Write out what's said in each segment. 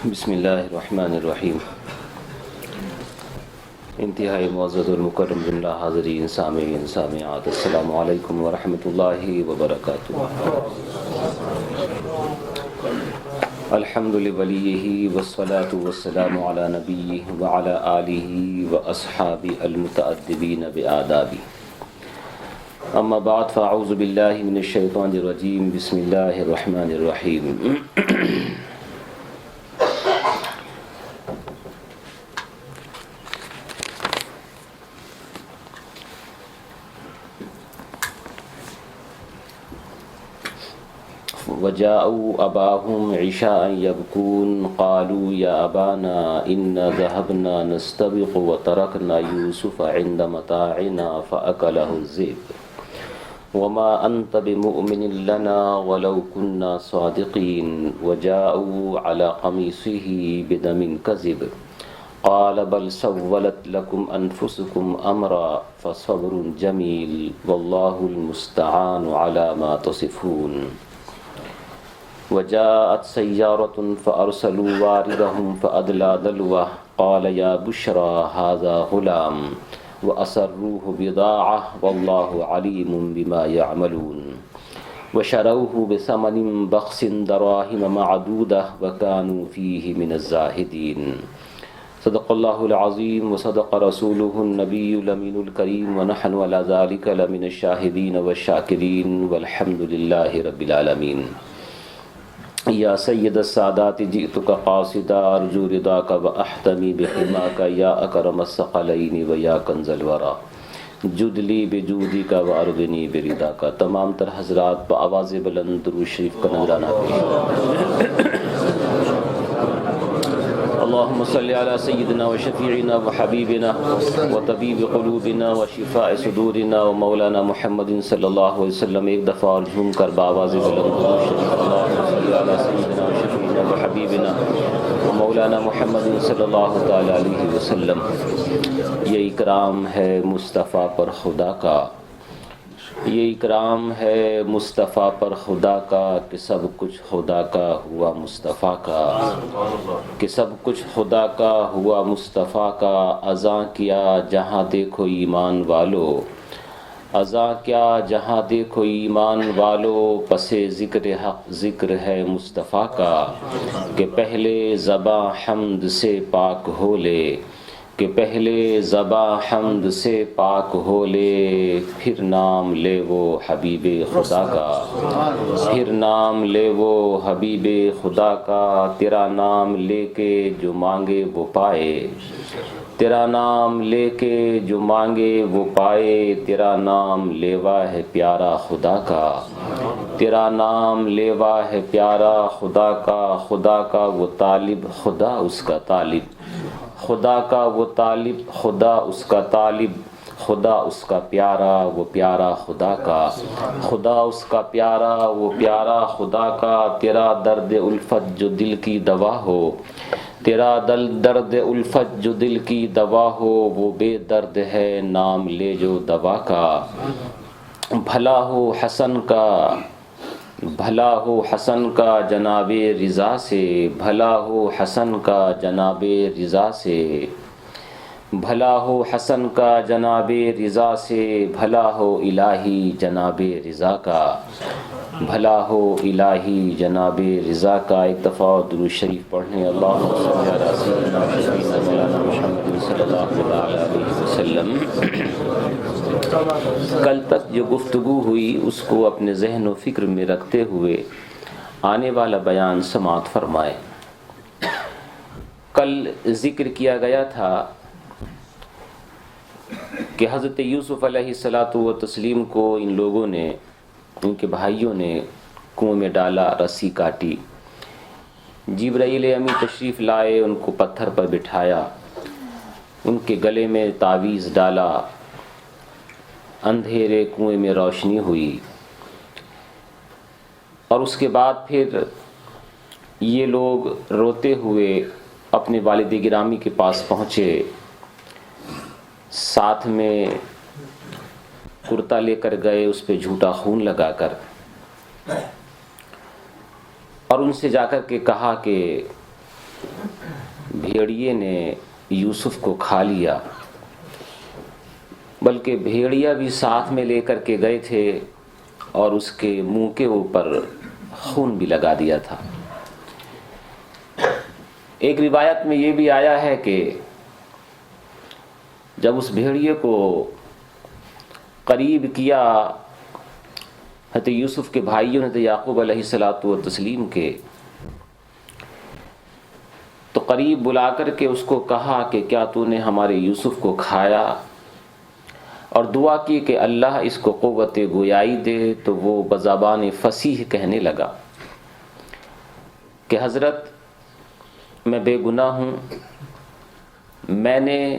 بسم اللہ الرحمن الرحیم۔ انتہائی معزز المکرم جملہ حاضرین سامعین سامعات، السلام علیکم ورحمۃ اللہ وبرکاتہ۔ الحمد لولیہ والصلاة والسلام علی نبیہ وعلی آلہ واصحابہ المتأدبین بآدابہ، اما بعد فاعوذ باللہ من الشیطان الرجیم، بسم اللہ الرحمن الرحیم۔ وجاءوا أباهم عشاء يبكون قالوا يا أبانا إنا ذهبنا نستبق وتركنا يوسف عند متاعنا فأكله الذئب وما أنت بمؤمن لنا ولو كنا صادقين وجاءوا على قميصه بدم كذب قال بل سولت لكم أنفسكم أمرا فصبر جميل والله المستعان على ما تصفون۔ وجاءت سيارة فأرسلوا واردهم فأدلى دلوه قال يا بشرى هذا غلام وأسروه بضاعة والله عليم بما يعملون وشروه بثمن بخس دراهم معدودة وكانوا فيه من الزاهدين۔ صدق الله العظيم وصدق رسوله النبي الأمين الكريم ونحن على ذلك لمن الشاهدين والشاكرين والحمد لله رب العالمين۔ یا سید السادات جئتک قاصدا ارجو رضاک واحتمی بحماک یا اکرم الثقلین و یا کنز الورا جدلی بجودک واردنی برضاک۔ تمام تر حضرات بآواز بلند درود شریف کا نذرانہ پیش۔ اللهم صل على سيدنا وشفيعنا وحبيبنا وطبيب قلوبنا وشفاء صدورنا ومولانا محمد صلی اللہ علیہ وسلم۔ ایک دفعہ اور جھوم کر بآواز بلند درود شریف اللهم صل على سيدنا وشفيعنا وحبيبنا ومولانا محمد صلی اللہ تعالی علیہ وسلم۔ یہ اکرام ہے مصطفیٰ پر خدا کا، یہ اکرام ہے مصطفیٰ پر خدا کا کہ سب کچھ خدا کا ہوا مصطفیٰ کا، کہ سب کچھ خدا کا ہوا مصطفیٰ کا۔ اذاں کیا جہاں دیکھو ایمان والو، اذاں کیا جہاں دیکھو ایمان والو، پس ذکر حق ذکر ہے مصطفیٰ کا، کہ پہلے زباں حمد سے پاک ہو لے، کہ پہلے زباں حمد سے پاک ہو لے، پھر نام لے وہ حبیب خدا کا، پھر نام لے وہ حبیب خدا کا۔ تیرا نام لے کے جو مانگے وہ پائے، تیرا نام لے کے جو مانگے وہ پائے، تیرا نام لیوا ہے پیارا خدا کا، تیرا نام لیوا ہے پیارا خدا کا۔ خدا کا وہ طالب خدا اس کا طالب، خدا کا وہ طالب خدا اس کا طالب، خدا اس کا پیارا وہ پیارا خدا کا، خدا اس کا پیارا وہ پیارا خدا کا۔ تیرا درد الفت جو دل کی دوا ہو، تیرا درد الفت جو دل کی دوا ہو، وہ بے درد ہے نام لے جو دوا کا۔ بھلا ہو حسن کا، بھلا ہو حسن کا جناب رضا سے، بھلا ہو حسن کا جناب رضا سے، بھلا ہو حسن کا جناب رضا سے، بھلا ہو الہی جناب رضا کا، بھلا ہو الہی جناب رضا کا۔ ایک دفعہ درود شریف پڑھنے اللہم صلی علی سیدنا مولانا محمد صلی اللہ علیہ وسلم۔ کل تک جو گفتگو ہوئی اس کو اپنے ذہن و فکر میں رکھتے ہوئے آنے والا بیان سماعت فرمائے۔ کل ذکر کیا گیا تھا کہ حضرت یوسف علیہ الصلاۃ والتسلیم کو ان لوگوں نے، ان کے بھائیوں نے کنویں میں ڈالا، رسی کاٹی، جبرائیل امی تشریف لائے، ان کو پتھر پر بٹھایا، ان کے گلے میں تعویذ ڈالا، اندھیرے کنویں میں روشنی ہوئی، اور اس کے بعد پھر یہ لوگ روتے ہوئے اپنے والد گرامی کے پاس پہنچے، ساتھ میں کرتا لے کر گئے، اس پہ جھوٹا خون لگا کر، اور ان سے جا کر کے کہا کہ بھیڑیے نے یوسف کو کھا لیا، بلکہ بھیڑیا بھی ساتھ میں لے کر کے گئے تھے اور اس کے منہ کے اوپر خون بھی لگا دیا تھا۔ ایک روایت میں یہ بھی آیا ہے کہ جب اس بھیڑیے کو قریب کیا حضرت یوسف کے بھائیوں نے، یعقوب علیہ الصلاۃ والتسلیم کے، تو قریب بلا کر کے اس کو کہا کہ کیا تو نے ہمارے یوسف کو کھایا، اور دعا کی کہ اللہ اس کو قوت گویائی دے۔ تو وہ بزبان فصیح کہنے لگا کہ حضرت میں بے گناہ ہوں، میں نے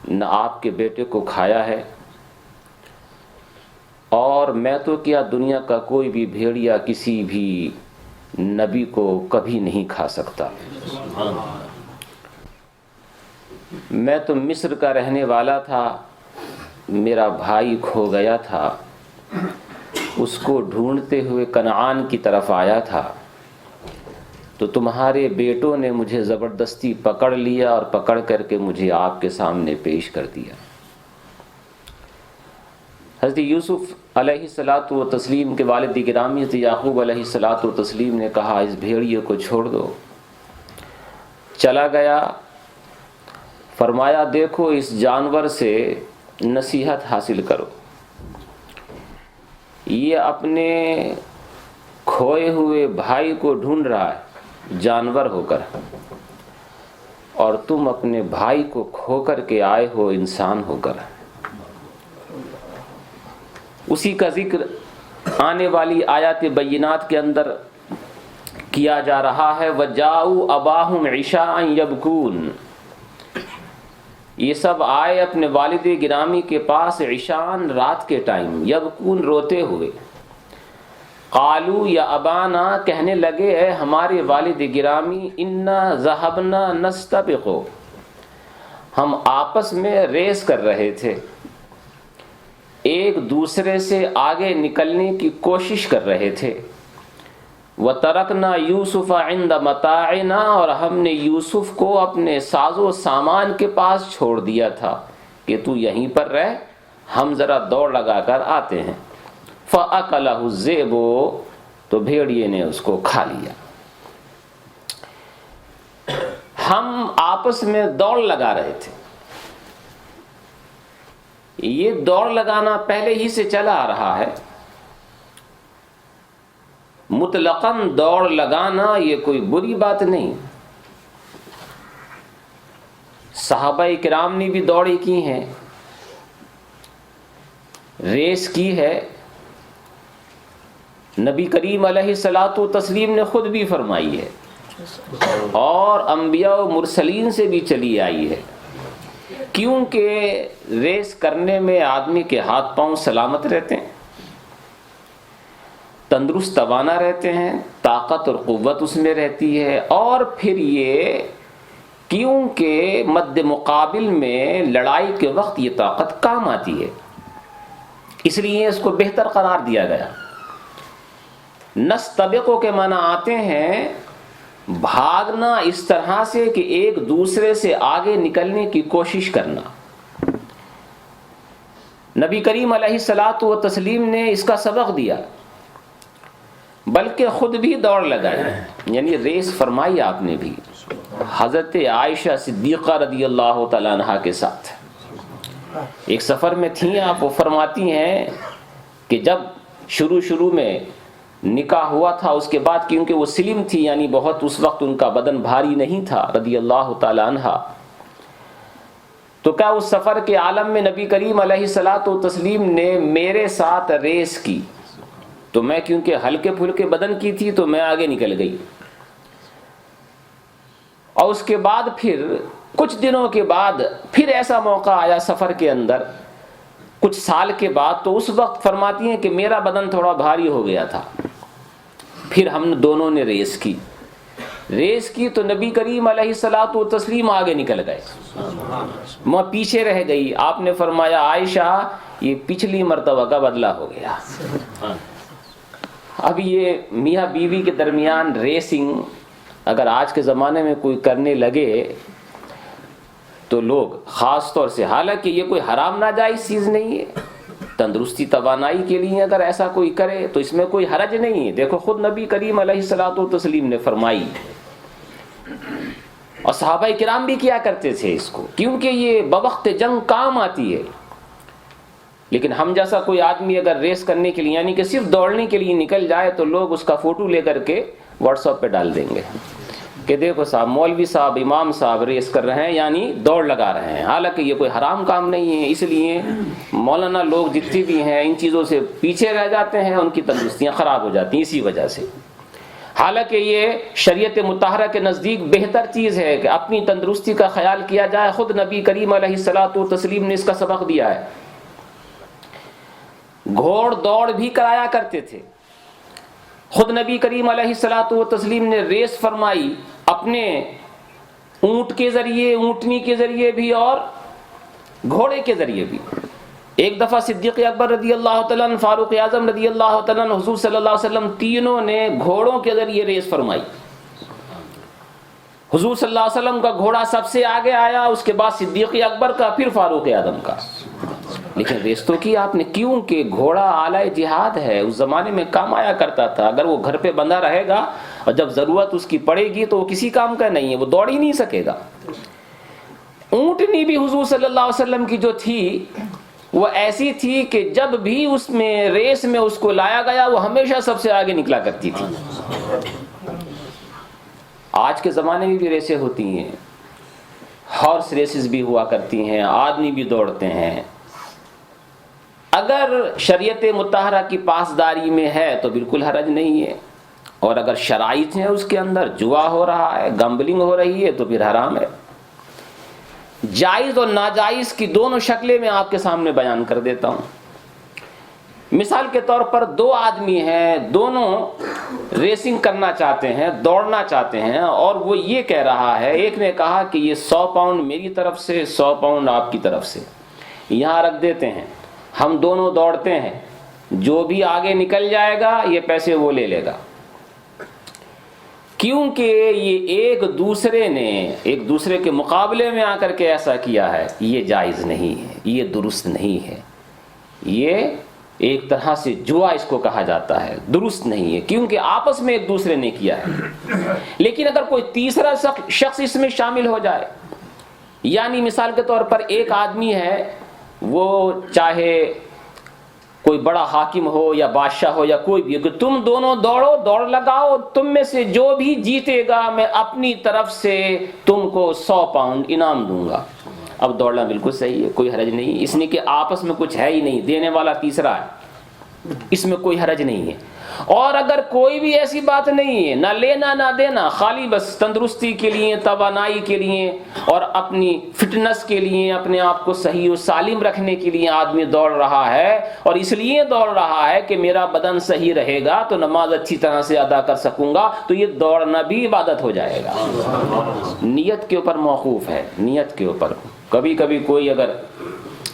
نہ آپ کے بیٹے کو کھایا ہے، اور میں تو کیا دنیا کا کوئی بھی بھیڑیا کسی بھی نبی کو کبھی نہیں کھا سکتا۔ میں تو مصر کا رہنے والا تھا، میرا بھائی کھو گیا تھا، اس کو ڈھونڈتے ہوئے کنعان کی طرف آیا تھا، تو تمہارے بیٹوں نے مجھے زبردستی پکڑ لیا اور پکڑ کر کے مجھے آپ کے سامنے پیش کر دیا۔ حضرت یوسف علیہ الصلاۃ والتسلیم کے والد گرامی حضرت یعقوب علیہ الصلاۃ والتسلیم نے کہا اس بھیڑیے کو چھوڑ دو۔ چلا گیا، فرمایا دیکھو اس جانور سے نصیحت حاصل کرو، یہ اپنے کھوئے ہوئے بھائی کو ڈھونڈ رہا ہے جانور ہو کر، اور تم اپنے بھائی کو کھو کر کے آئے ہو انسان ہو کر۔ اسی کا ذکر آنے والی آیات بینات کے اندر کیا جا رہا ہے، وَجَاءُوا أَبَاهُمْ عِشَاءً يَبْكُونَ۔ یہ سب آئے اپنے والد گرامی کے پاس عشاءً رات کے ٹائم، یبکون روتے ہوئے، قالوا یا ابانا کہنے لگے اے ہمارے والد گرامی، انا ذهبنا نستبق، ہم آپس میں ریس کر رہے تھے، ایک دوسرے سے آگے نکلنے کی کوشش کر رہے تھے، وَتَرَكْنَا يُوسُفَ عِنْدَ مَتَاعِنَا، اور ہم نے یوسف کو اپنے ساز و سامان کے پاس چھوڑ دیا تھا کہ تو یہیں پر رہ، ہم ذرا دوڑ لگا کر آتے ہیں۔ فَأَكَلَهُ الذِّئْبُ، تو بھیڑیے نے اس کو کھا لیا۔ ہم آپس میں دوڑ لگا رہے تھے، یہ دوڑ لگانا پہلے ہی سے چلا آ رہا ہے، مطلقاً دوڑ لگانا یہ کوئی بری بات نہیں، صحابہ کرام نے بھی دوڑیں کی ہیں، ریس کی ہے، نبی کریم علیہ الصلاۃ والتسلیم نے خود بھی فرمائی ہے، اور انبیاء و مرسلین سے بھی چلی آئی ہے، کیونکہ ریس کرنے میں آدمی کے ہاتھ پاؤں سلامت رہتے ہیں، تندرست توانا رہتے ہیں، طاقت اور قوت اس میں رہتی ہے، اور پھر یہ کیونکہ مد مقابل میں لڑائی کے وقت یہ طاقت کام آتی ہے، اس لیے اس کو بہتر قرار دیا گیا۔ نستبقو کے معنی آتے ہیں بھاگنا اس طرح سے کہ ایک دوسرے سے آگے نکلنے کی کوشش کرنا۔ نبی کریم علیہ الصلاۃ والتسلیم نے اس کا سبق دیا، بلکہ خود بھی دوڑ لگائی، یعنی ریس فرمائی آپ نے بھی حضرت عائشہ صدیقہ رضی اللہ تعالیٰ عنہا کے ساتھ۔ ایک سفر میں تھیں آپ، وہ فرماتی ہیں کہ جب شروع میں نکاح ہوا تھا، اس کے بعد کیونکہ وہ سلم تھی، یعنی بہت اس وقت ان کا بدن بھاری نہیں تھا رضی اللہ تعالیٰ عنہا، تو کیا اس سفر کے عالم میں نبی کریم علیہ الصلاۃ والتسلیم نے میرے ساتھ ریس کی، تو میں کیونکہ ہلکے پھلکے بدن کی تھی تو میں آگے نکل گئی، اور اس کے بعد پھر کچھ دنوں کے بعد پھر ایسا موقع آیا سفر کے اندر کچھ سال کے بعد، تو اس وقت فرماتی ہیں کہ میرا بدن تھوڑا بھاری ہو گیا تھا، پھر ہم دونوں نے ریس کی تو نبی کریم علیہ الصلاۃ والتسلیم آگے نکل گئے، میں پیچھے رہ گئی۔ آپ نے فرمایا عائشہ یہ پچھلی مرتبہ کا بدلہ ہو گیا۔ اب یہ میاں بیوی کے درمیان ریسنگ اگر آج کے زمانے میں کوئی کرنے لگے تو لوگ خاص طور سے، حالانکہ یہ کوئی حرام ناجائز چیز نہیں ہے، تندرستی توانائی کے لیے اگر ایسا کوئی کرے تو اس میں کوئی حرج نہیں ہے۔ دیکھو خود نبی کریم علیہ الصلوۃ والتسلیم نے فرمائی، اور صحابہ کرام بھی کیا کرتے تھے اس کو، کیونکہ یہ بوقت جنگ کام آتی ہے۔ لیکن ہم جیسا کوئی آدمی اگر ریس کرنے کے لیے، یعنی کہ صرف دوڑنے کے لیے نکل جائے، تو لوگ اس کا فوٹو لے کر کے واٹس ایپ پہ ڈال دیں گے کہ دیکھو صاحب، مولوی صاحب، امام صاحب ریس کر رہے ہیں، یعنی دوڑ لگا رہے ہیں، حالانکہ یہ کوئی حرام کام نہیں ہے۔ اس لیے مولانا لوگ جتنے بھی ہیں ان چیزوں سے پیچھے رہ جاتے ہیں، ان کی تندرستیاں خراب ہو جاتی ہیں اسی وجہ سے۔ حالانکہ یہ شریعت مطہرہ کے نزدیک بہتر چیز ہے کہ اپنی تندرستی کا خیال کیا جائے۔ خود نبی کریم علیہ الصلوۃ والتسلیم نے اس کا سبق دیا ہے۔ گھوڑ دوڑ بھی کرایا کرتے تھے۔ خود نبی کریم علیہ الصلوۃ والتسلیم نے ریس فرمائی اپنے اونٹ کے ذریعے، اونٹنی کے ذریعے بھی اور گھوڑے کے ذریعے بھی۔ ایک دفعہ صدیق اکبر رضی اللہ تعالیٰ عنہ، فاروق اعظم رضی اللہ تعالیٰ عنہ، حضور صلی اللہ علیہ وسلم، تینوں نے گھوڑوں کے ذریعے ریس فرمائی۔ حضور صلی اللہ علیہ وسلم کا گھوڑا سب سے آگے آیا، اس کے بعد صدیق اکبر کا، پھر فاروق اعظم کا۔ لیکن ریس تو کی آپ نے، کیوں کہ گھوڑا آلہ جہاد ہے، اس زمانے میں کام آیا کرتا تھا۔ اگر وہ گھر پہ بندھا رہے گا اور جب ضرورت اس کی پڑے گی تو وہ کسی کام کا نہیں ہے، وہ دوڑ ہی نہیں سکے گا۔ اونٹنی بھی حضور صلی اللہ علیہ وسلم کی جو تھی وہ ایسی تھی کہ جب بھی اس میں ریس میں اس کو لایا گیا وہ ہمیشہ سب سے آگے نکلا کرتی تھی۔ آج کے زمانے میں بھی ریسیں ہوتی ہیں، ہارس ریسز بھی ہوا کرتی ہیں، آدمی بھی دوڑتے ہیں۔ اگر شریعت مطہرہ کی پاسداری میں ہے تو بالکل حرج نہیں ہے، اور اگر شرائط ہیں اس کے اندر، جوا ہو رہا ہے، گمبلنگ ہو رہی ہے، تو پھر حرام ہے۔ جائز اور ناجائز کی دونوں شکلیں میں آپ کے سامنے بیان کر دیتا ہوں۔ مثال کے طور پر دو آدمی ہیں، دونوں ریسنگ کرنا چاہتے ہیں، دوڑنا چاہتے ہیں، اور وہ یہ کہہ رہا ہے، ایک نے کہا کہ یہ 100 پاؤنڈ میری طرف سے، 100 پاؤنڈ آپ کی طرف سے، یہاں رکھ دیتے ہیں، ہم دونوں دوڑتے ہیں، جو بھی آگے نکل جائے گا یہ پیسے وہ لے لے گا۔ کیونکہ یہ ایک دوسرے کے مقابلے میں آ کر کے ایسا کیا ہے، یہ جائز نہیں ہے، یہ درست نہیں ہے، یہ ایک طرح سے جوا اس کو کہا جاتا ہے، درست نہیں ہے، کیونکہ آپس میں ایک دوسرے نے کیا ہے۔ لیکن اگر کوئی تیسرا شخص اس میں شامل ہو جائے، یعنی مثال کے طور پر ایک آدمی ہے، وہ چاہے کوئی بڑا حاکم ہو یا بادشاہ ہو یا کوئی بھی، کہ تم دونوں دوڑو، دوڑ لگاؤ، تم میں سے جو بھی جیتے گا میں اپنی طرف سے تم کو 100 پاؤنڈ انعام دوں گا۔ اب دوڑنا بالکل صحیح ہے، کوئی حرج نہیں، اس نے کہ آپس میں کچھ ہے ہی نہیں، دینے والا تیسرا ہے، اس میں کوئی حرج نہیں ہے۔ اور اگر کوئی بھی ایسی بات نہیں ہے، نہ لینا نہ دینا، خالی بس تندرستی کے لیے، توانائی کے لیے اور اپنی فٹنس کے لیے، اپنے آپ کو صحیح و سالم رکھنے کے لیے آدمی دوڑ رہا ہے، اور اس لیے دوڑ رہا ہے کہ میرا بدن صحیح رہے گا تو نماز اچھی طرح سے ادا کر سکوں گا، تو یہ دوڑنا بھی عبادت ہو جائے گا۔ نیت کے اوپر موقوف ہے، نیت کے اوپر۔ کبھی کبھی کوئی اگر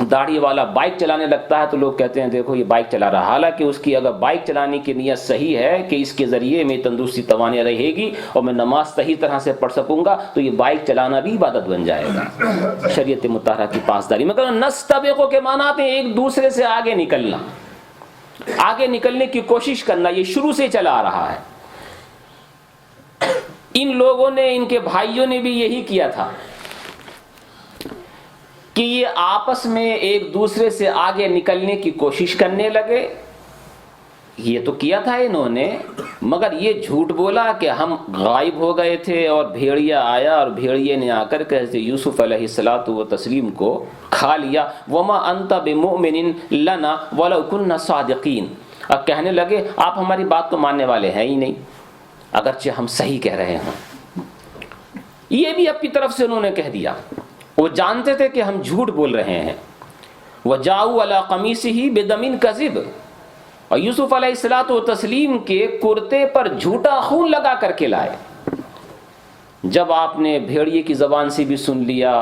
داڑھی والا بائک چلانے لگتا ہے تو لوگ کہتے ہیں دیکھو یہ بائک چلا رہا، حالانکہ اس کی اگر بائک چلانے کی نیت صحیح ہے کہ اس کے ذریعے میں تندرستی توانائی رہے گی اور میں نماز صحیح طرح سے پڑھ سکوں گا، تو یہ بائک چلانا بھی عبادت بن جائے گا شریعت مطہرہ کی پاسداری۔ مگر نستبقوا کے معنی آتے ہیں ایک دوسرے سے آگے نکلنا، آگے نکلنے کی کوشش کرنا، یہ شروع سے چلا آ رہا ہے۔ ان لوگوں نے، ان کے بھائیوں نے بھی یہی کیا تھا کہ یہ آپس میں ایک دوسرے سے آگے نکلنے کی کوشش کرنے لگے۔ یہ تو کیا تھا انہوں نے، مگر یہ جھوٹ بولا کہ ہم غائب ہو گئے تھے اور بھیڑیا آیا اور بھیڑیے نے آ کر کے حضرت یوسف علیہ الصلوۃ والتسلیم کو کھا لیا۔ وما انت بمؤمن لنا ولو كنا صادقین۔ اب کہنے لگے آپ ہماری بات تو ماننے والے ہیں ہی نہیں، اگرچہ ہم صحیح کہہ رہے ہیں۔ یہ بھی اپنی طرف سے انہوں نے کہہ دیا، وہ جانتے تھے کہ ہم جھوٹ بول رہے ہیں۔ وَجَاءُوا عَلَىٰ قَمِيصِهِ بِدَمٍ كَذِبٍ، اور یوسف علیہ الصلوۃ والتسلیم کے کرتے پر جھوٹا خون لگا کر کے لائے۔ جب آپ نے بھیڑیے کی زبان سے بھی سن لیا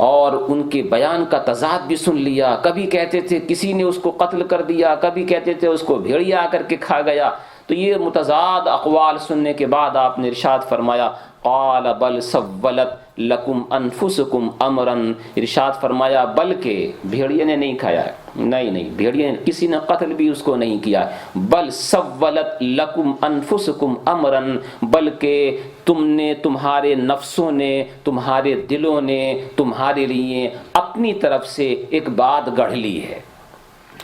اور ان کے بیان کا تضاد بھی سن لیا، کبھی کہتے تھے کسی نے اس کو قتل کر دیا، کبھی کہتے تھے اس کو بھیڑیا آ کر کے کھا گیا، تو یہ متضاد اقوال سننے کے بعد آپ نے ارشاد فرمایا قال بل سولت لکم انفسکم امرا، ارشاد فرمایا بلکہ بھیڑیے نے نہیں کھایا ہے، نہیں بھیڑیے کسی نے قتل بھی اس کو نہیں کیا، بل سولت لکم انفسکم امرا، بلکہ تم نے، تمہارے نفسوں نے، تمہارے دلوں نے تمہارے لیے اپنی طرف سے ایک بات گڑھ لی ہے،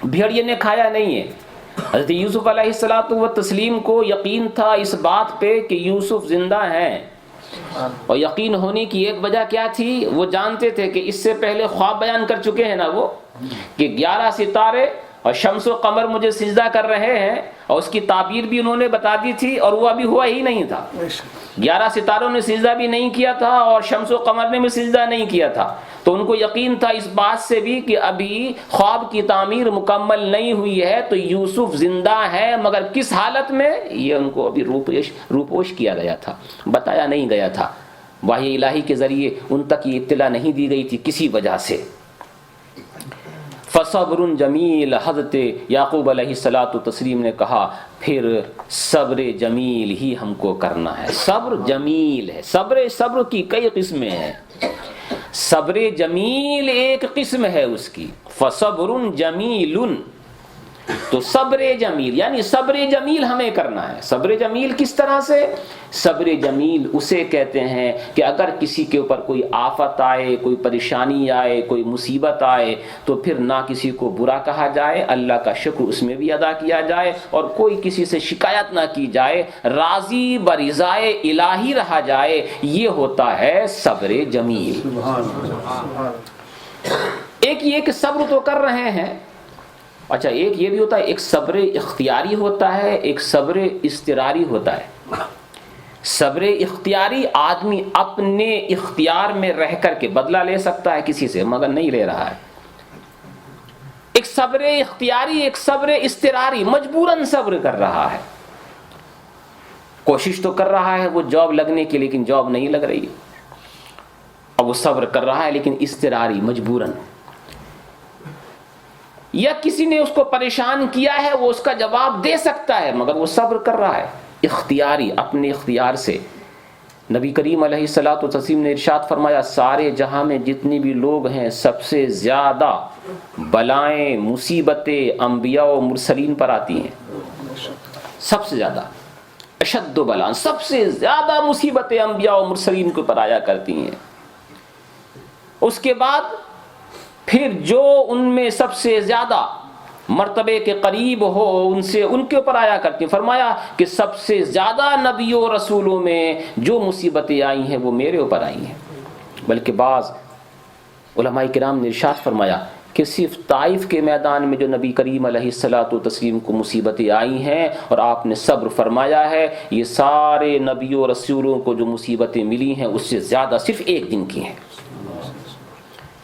بھیڑیے نے کھایا نہیں ہے۔ حضرت یوسف علیہ الصلوۃ والتسلیم کو یقین تھا اس بات پہ کہ یوسف زندہ ہیں، اور یقین ہونے کی ایک وجہ کیا تھی؟ وہ جانتے تھے کہ اس سے پہلے خواب بیان کر چکے ہیں نا وہ، کہ 11 ستارے اور شمس و قمر مجھے سجدہ کر رہے ہیں، اور اس کی تعبیر بھی انہوں نے بتا دی تھی، اور وہ ابھی ہوا ہی نہیں تھا۔ 11 ستاروں نے سجدہ بھی نہیں کیا تھا اور شمس و قمر نے بھی سجدہ نہیں کیا تھا، تو ان کو یقین تھا اس بات سے بھی کہ ابھی خواب کی تعمیر مکمل نہیں ہوئی ہے، تو یوسف زندہ ہے، مگر کس حالت میں یہ ان کو ابھی روپوش کیا گیا تھا، بتایا نہیں گیا تھا، وحی الہی کے ذریعے ان تک یہ اطلاع نہیں دی گئی تھی کسی وجہ سے۔ فصبر جمیل، حضرت یعقوب علیہ الصلوۃ والتسلیم نے کہا پھر صبر جمیل ہی ہم کو کرنا ہے، صبر جمیل ہے، صبر کی کئی قسمیں ہیں، صبر جمیل ایک قسم ہے اس کی، فصبر جمیل، تو صبر جمیل یعنی صبر جمیل ہمیں کرنا ہے۔ صبر جمیل کس طرح سے؟ صبر جمیل اسے کہتے ہیں کہ اگر کسی کے اوپر کوئی آفت آئے، کوئی پریشانی آئے، کوئی مصیبت آئے، تو پھر نہ کسی کو برا کہا جائے، اللہ کا شکر اس میں بھی ادا کیا جائے، اور کوئی کسی سے شکایت نہ کی جائے، راضی برضائے الہی رہا جائے، یہ ہوتا ہے صبر جمیل۔ ایک یہ کہ صبر تو کر رہے ہیں، اچھا ایک یہ بھی ہوتا ہے، ایک صبر اختیاری ہوتا ہے، ایک صبر اضطراری ہوتا ہے۔ صبر اختیاری آدمی اپنے اختیار میں رہ کر کے بدلہ لے سکتا ہے کسی سے، مگر نہیں لے رہا ہے۔ ایک صبر اختیاری، ایک صبر اضطراری، مجبوراً صبر کر رہا ہے، کوشش تو کر رہا ہے وہ جاب لگنے کی، لیکن جاب نہیں لگ رہی، اب وہ صبر کر رہا ہے لیکن اضطراری، مجبوراً۔ یا کسی نے اس کو پریشان کیا ہے، وہ اس کا جواب دے سکتا ہے مگر وہ صبر کر رہا ہے، اختیاری، اپنے اختیار سے۔ نبی کریم علیہ الصلوۃ والتسلیم نے ارشاد فرمایا سارے جہاں میں جتنی بھی لوگ ہیں سب سے زیادہ بلائیں، مصیبتیں انبیاء و مرسلین پر آتی ہیں، سب سے زیادہ اشد بلا، سب سے زیادہ مصیبتیں انبیاء و مرسلین کے اوپر آیا کرتی ہیں۔ اس کے بعد پھر جو ان میں سب سے زیادہ مرتبے کے قریب ہو ان کے اوپر آیا کرتی ہیں۔ فرمایا کہ سب سے زیادہ نبیوں و رسولوں میں جو مصیبتیں آئی ہیں وہ میرے اوپر آئی ہیں، بلکہ بعض علماء کرام نے ارشاد فرمایا کہ صرف طائف کے میدان میں جو نبی کریم علیہ الصلوۃ والتسلیم کو مصیبتیں آئی ہیں اور آپ نے صبر فرمایا ہے، یہ سارے نبیوں و رسولوں کو جو مصیبتیں ملی ہیں اس سے زیادہ صرف ایک دن کی ہیں۔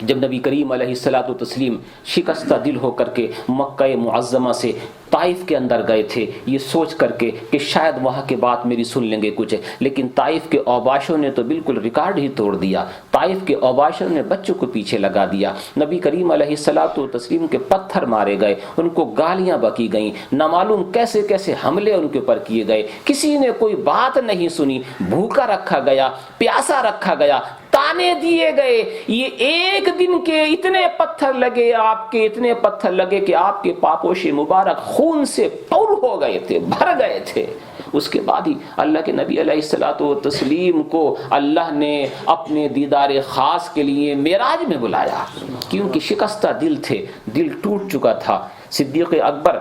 جب نبی کریم علیہ الصلوۃ والتسلیم شکستہ دل ہو کر کے مکہ معظمہ سے طائف کے اندر گئے تھے، یہ سوچ کر کے کہ شاید وہاں کے بات میری سن لیں گے کچھ، لیکن طائف کے اوباشوں نے تو بالکل ریکارڈ ہی توڑ دیا۔ طائف کے اوباشوں نے بچوں کو پیچھے لگا دیا، نبی کریم علیہ الصلوۃ والتسلیم کے پتھر مارے گئے، ان کو گالیاں بکی گئیں، نہ معلوم کیسے کیسے حملے ان کے اوپر کیے گئے، کسی نے کوئی بات نہیں سنی، بھوکا رکھا گیا، پیاسا رکھا گیا، تانے دیے گئے۔ یہ ایک دن کے اتنے پتھر لگے آپ کے، اتنے پتھر لگے کہ آپ کے پاپوش مبارک خون سے پور ہو گئے تھے، بھر گئے تھے۔ اس کے بعد ہی اللہ کے نبی علیہ الصلوۃ والتسلیم کو اللہ نے اپنے دیدار خاص کے لیے معراج میں بلایا، کیونکہ شکستہ دل تھے، دل ٹوٹ چکا تھا۔ صدیق اکبر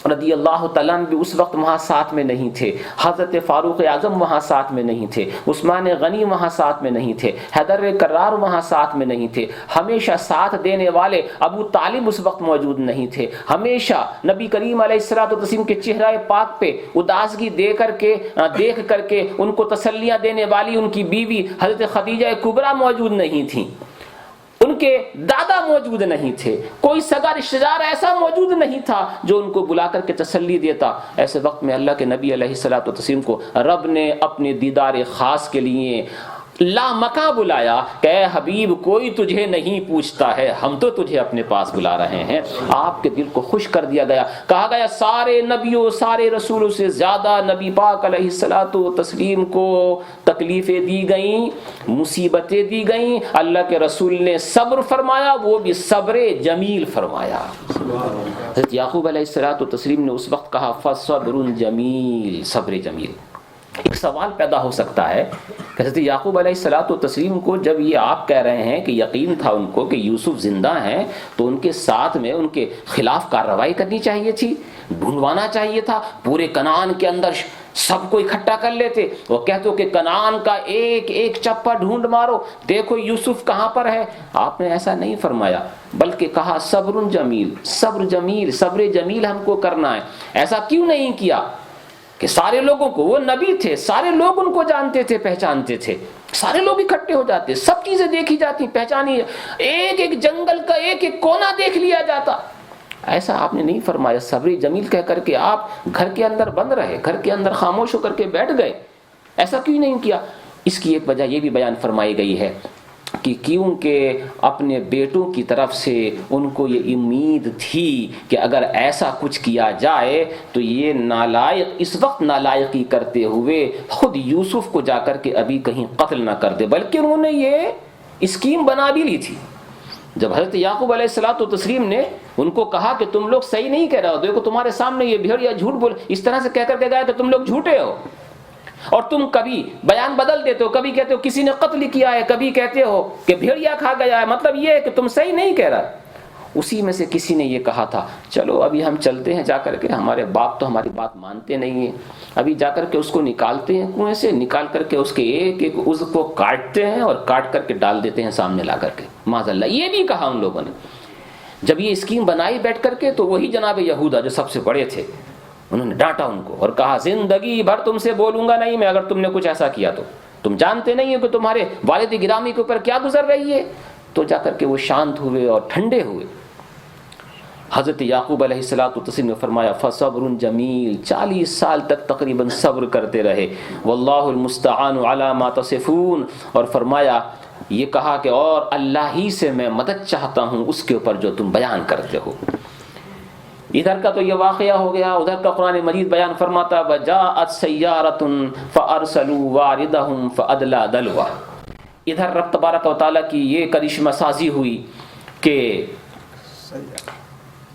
رضی اللہ تعالیٰ عنہ بھی اس وقت وہاں ساتھ میں نہیں تھے، حضرت فاروق اعظم وہاں ساتھ میں نہیں تھے، عثمان غنی وہاں ساتھ میں نہیں تھے، حیدر کرار وہاں ساتھ میں نہیں تھے، ہمیشہ ساتھ دینے والے ابو طالب اس وقت موجود نہیں تھے، ہمیشہ نبی کریم علیہ الصلوۃ والتسلیم کے چہرہ پاک پہ اداسگی دیکھ کر کے ان کو تسلیاں دینے والی ان کی بیوی حضرت خدیجہ کبریٰ موجود نہیں تھیں، ان کے دادا موجود نہیں تھے، کوئی سگا رشتہ دار ایسا موجود نہیں تھا جو ان کو بلا کر کے تسلی دیتا۔ ایسے وقت میں اللہ کے نبی علیہ الصلوۃ والتسلیم کو رب نے اپنے دیدار خاص کے لیے لامکاں بلایا کہ اے حبیب کوئی تجھے نہیں پوچھتا ہے، ہم تو تجھے اپنے پاس بلا رہے ہیں۔ آپ کے دل کو خوش کر دیا گیا، کہا گیا سارے نبیوں سارے رسولوں سے زیادہ نبی پاک علیہ الصلوۃ والتسلیم کو تکلیفیں دی گئیں، مصیبتیں دی گئیں، اللہ کے رسول نے صبر فرمایا، وہ بھی صبر جمیل فرمایا۔ حضرت یعقوب علیہ الصلوۃ والتسلیم نے اس وقت کہا فصبر جمیل، صبر جمیل۔ ایک سوال پیدا ہو سکتا ہے کہ حضرت یعقوب علیہ الصلوۃ والتسلیم کو جب یہ آپ کہہ رہے ہیں کہ یقین تھا ان کو کہ یوسف زندہ ہیں، تو ان کے ساتھ میں ان کے خلاف کارروائی کرنی چاہیے تھی، ڈھونڈوانا چاہیے تھا، پورے کنعان کے اندر سب کو اکٹھا کر لیتے، وہ کہتے کہ کنعان کا ایک ایک چپا ڈھونڈ مارو، دیکھو یوسف کہاں پر ہے۔ آپ نے ایسا نہیں فرمایا، بلکہ کہا صبر جمیل، صبر جمیل، صبر جمیل ہم کو کرنا ہے۔ ایسا کیوں نہیں کیا کہ سارے لوگوں کو، وہ نبی تھے، سارے لوگ ان کو جانتے تھے، پہچانتے تھے، سارے لوگ اکٹھے ہو جاتے، سب چیزیں دیکھی جاتی، پہچانی، ایک ایک جنگل کا ایک ایک کونا دیکھ لیا جاتا۔ ایسا آپ نے نہیں فرمایا، صبر جمیل کہہ کر کے آپ گھر کے اندر بند رہے، گھر کے اندر خاموش ہو کر کے بیٹھ گئے، ایسا کیوں نہیں کیا؟ اس کی ایک وجہ یہ بھی بیان فرمائی گئی ہے کہ کیونکہ اپنے بیٹوں کی طرف سے ان کو یہ امید تھی کہ اگر ایسا کچھ کیا جائے تو یہ نالائق اس وقت نالائقی کرتے ہوئے خود یوسف کو جا کر کے ابھی کہیں قتل نہ کر دے، بلکہ انہوں نے یہ اسکیم بنا بھی لی تھی۔ جب حضرت یعقوب علیہ الصلوۃ والتسلیم نے ان کو کہا کہ تم لوگ صحیح نہیں کہہ رہے ہو، دیکھو تمہارے سامنے یہ بھیڑیا جھوٹ بول، اس طرح سے کہہ کر کے گیا کہ تم لوگ جھوٹے ہو، اور تم کبھی بیان بدل دیتے ہو، کبھی کہتے ہو کسی نے قتل کیا ہے، کبھی کہتے ہو کہ بھیڑیا کھا گیا ہے، مطلب یہ ہے کہ تم صحیح نہیں کہہ رہا۔ اسی میں سے کسی نے یہ کہا تھا چلو ابھی ہم چلتے ہیں جا کر کے، ہمارے باپ تو ہماری بات مانتے نہیں ہیں، ابھی جا کر کے اس کو نکالتے ہیں کنویں سے، نکال کر کے اس کے ایک ایک عضو کو کاٹتے ہیں اور کاٹ کر کے ڈال دیتے ہیں سامنے لا کر کے، معاذ اللہ۔ یہ بھی کہا ان لوگوں نے۔ جب یہ اسکیم بنائی بیٹھ کر کے تو وہی جناب یہودا جو سب سے بڑے تھے، انہوں نے ڈانٹا ان کو اور کہا زندگی بھر تم سے بولوں گا نہیں میں اگر تم نے کچھ ایسا کیا تو، تم جانتے نہیں ہو کہ تمہارے والد گرامی کے اوپر کیا گزر رہی ہے۔ تو جا کر کے وہ شانت ہوئے اور ٹھنڈے ہوئے۔ حضرت یعقوب علیہ الصلوۃ والتسلیم نے فرمایا فصبر جمیل، 40 سال تک تقریباً صبر کرتے رہے، واللہ المستعان علی ما تصفون، اور فرمایا یہ کہا کہ اور اللہ ہی سے میں مدد چاہتا ہوں اس کے اوپر جو تم بیان کرتے ہو۔ ادھر کا تو یہ واقعہ ہو گیا، ادھر کا قرآن مجید بیان فرماتا وجاءت سیارۃ فارسلوا واردہم فادلی دلوا۔ ادھر رب تبارک و تعالیٰ کی یہ کرشمہ سازی ہوئی کہ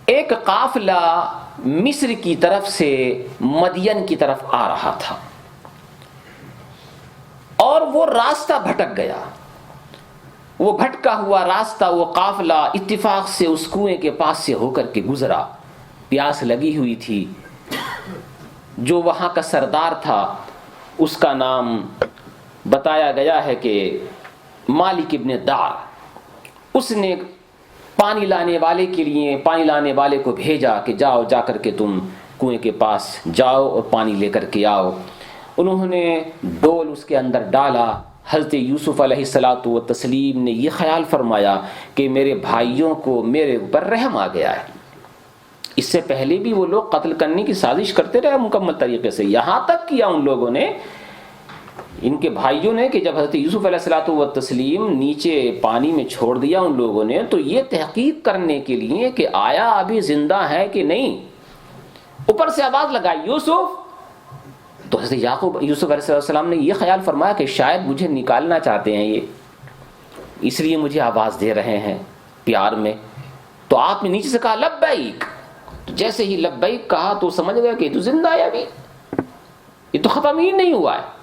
ایک قافلہ مصر کی طرف سے مدین کی طرف آ رہا تھا اور وہ راستہ بھٹک گیا۔ وہ بھٹکا ہوا راستہ، وہ قافلہ اتفاق سے اس کنویں کے پاس سے ہو کر کے گزرا۔ پیاس لگی ہوئی تھی۔ جو وہاں کا سردار تھا اس کا نام بتایا گیا ہے کہ مالک ابن دار، اس نے پانی لانے والے کے لیے پانی لانے والے کو بھیجا کہ جاؤ جا کر کے تم کنویں کے پاس جاؤ اور پانی لے کر کے آؤ۔ انہوں نے ڈول اس کے اندر ڈالا۔ حضرت یوسف علیہ الصلوۃ والتسلیم نے یہ خیال فرمایا کہ میرے بھائیوں کو میرے اوپر رحم آ گیا ہے۔ اس سے پہلے بھی وہ لوگ قتل کرنے کی سازش کرتے رہے مکمل طریقے سے، یہاں تک کیا ان لوگوں نے، ان کے بھائیوں نے، کہ جب حضرت یوسف علیہ الصلوۃ والتسلیم نیچے پانی میں چھوڑ دیا ان لوگوں نے تو یہ تحقیق کرنے کے لیے کہ آیا ابھی زندہ ہے کہ نہیں، اوپر سے آواز لگائی یوسف۔ تو حضرت یوسف علیہ السلام نے یہ خیال فرمایا کہ شاید مجھے نکالنا چاہتے ہیں یہ، اس لیے مجھے آواز دے رہے ہیں پیار میں۔ تو آپ نے نیچے سے کہا لبیک، تو جیسے ہی لبیک کہا تو سمجھ گیا کہ یہ تو زندہ ہے، ابھی یہ تو ختم ہی نہیں ہوا ہے۔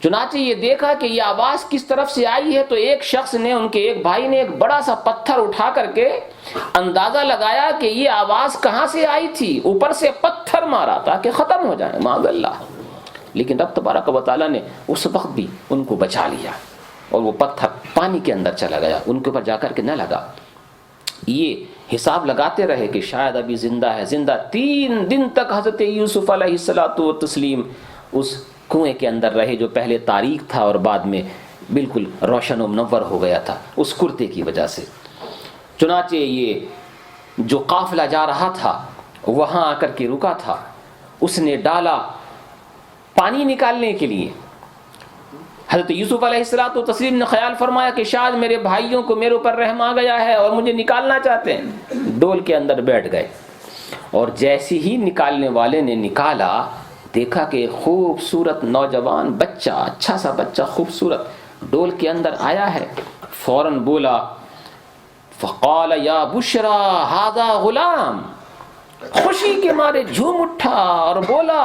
چنانچہ یہ دیکھا کہ یہ آواز کس طرف سے آئی ہے، تو ایک شخص نے، ان کے ایک بھائی نے، ایک بڑا سا پتھر اٹھا کر کے اندازہ لگایا کہ یہ آواز کہاں سے آئی تھی، اوپر سے پتھر مارا تاکہ ختم ہو جائے، معاذ اللہ۔ لیکن رب تبارک و تعالیٰ نے اس وقت بھی ان کو بچا لیا اور وہ پتھر پانی کے اندر چلا گیا، ان کے اوپر جا کر کے نہ لگا۔ یہ حساب لگاتے رہے کہ شاید ابھی زندہ ہے، زندہ۔ 3 دن تک حضرت یوسف علیہ الصلوۃ والتسلیم اس کنویں کے اندر رہے، جو پہلے تاریک تھا اور بعد میں بالکل روشن و منور ہو گیا تھا اس کرتے کی وجہ سے۔ چنانچہ یہ جو قافلہ جا رہا تھا وہاں آ کر کے رکا تھا، اس نے ڈالا پانی نکالنے کے لیے۔ حضرت یوسف علیہ الصلوۃ والتسلیم نے خیال فرمایا کہ شاید میرے بھائیوں کو میرے اوپر رحم آ گیا ہے اور مجھے نکالنا چاہتے ہیں، ڈول کے اندر بیٹھ گئے، اور جیسے ہی نکالنے والے نے نکالا دیکھا کہ خوبصورت نوجوان بچہ، اچھا سا بچہ خوبصورت ڈول کے اندر آیا ہے، فوراً بولا فقال یا بشرا ھذا غلام، خوشی کے مارے جھوم اٹھا اور بولا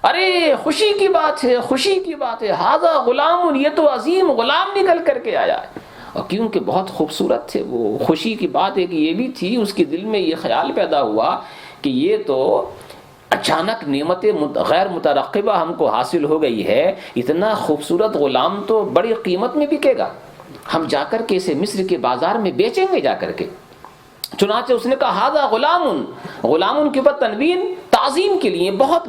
ارے خوشی کی بات ہے، خوشی کی بات ہے، ھذا غلام، یہ تو عظیم غلام نکل کر کے آیا ہے۔ اور کیونکہ بہت خوبصورت تھے وہ، خوشی کی بات ہے کہ یہ بھی تھی، اس کے دل میں یہ خیال پیدا ہوا کہ یہ تو اچانک نعمت غیر مترقبہ ہم کو حاصل ہو گئی ہے، اتنا خوبصورت غلام تو بڑی قیمت میں بکے گا، ہم جا کر کے اسے مصر کے بازار میں بیچیں گے جا کر کے۔ چنانچہ اس نے کہا ھذا غلام، غلام کے اوپر تنوین تعظیم کے لیے، بہت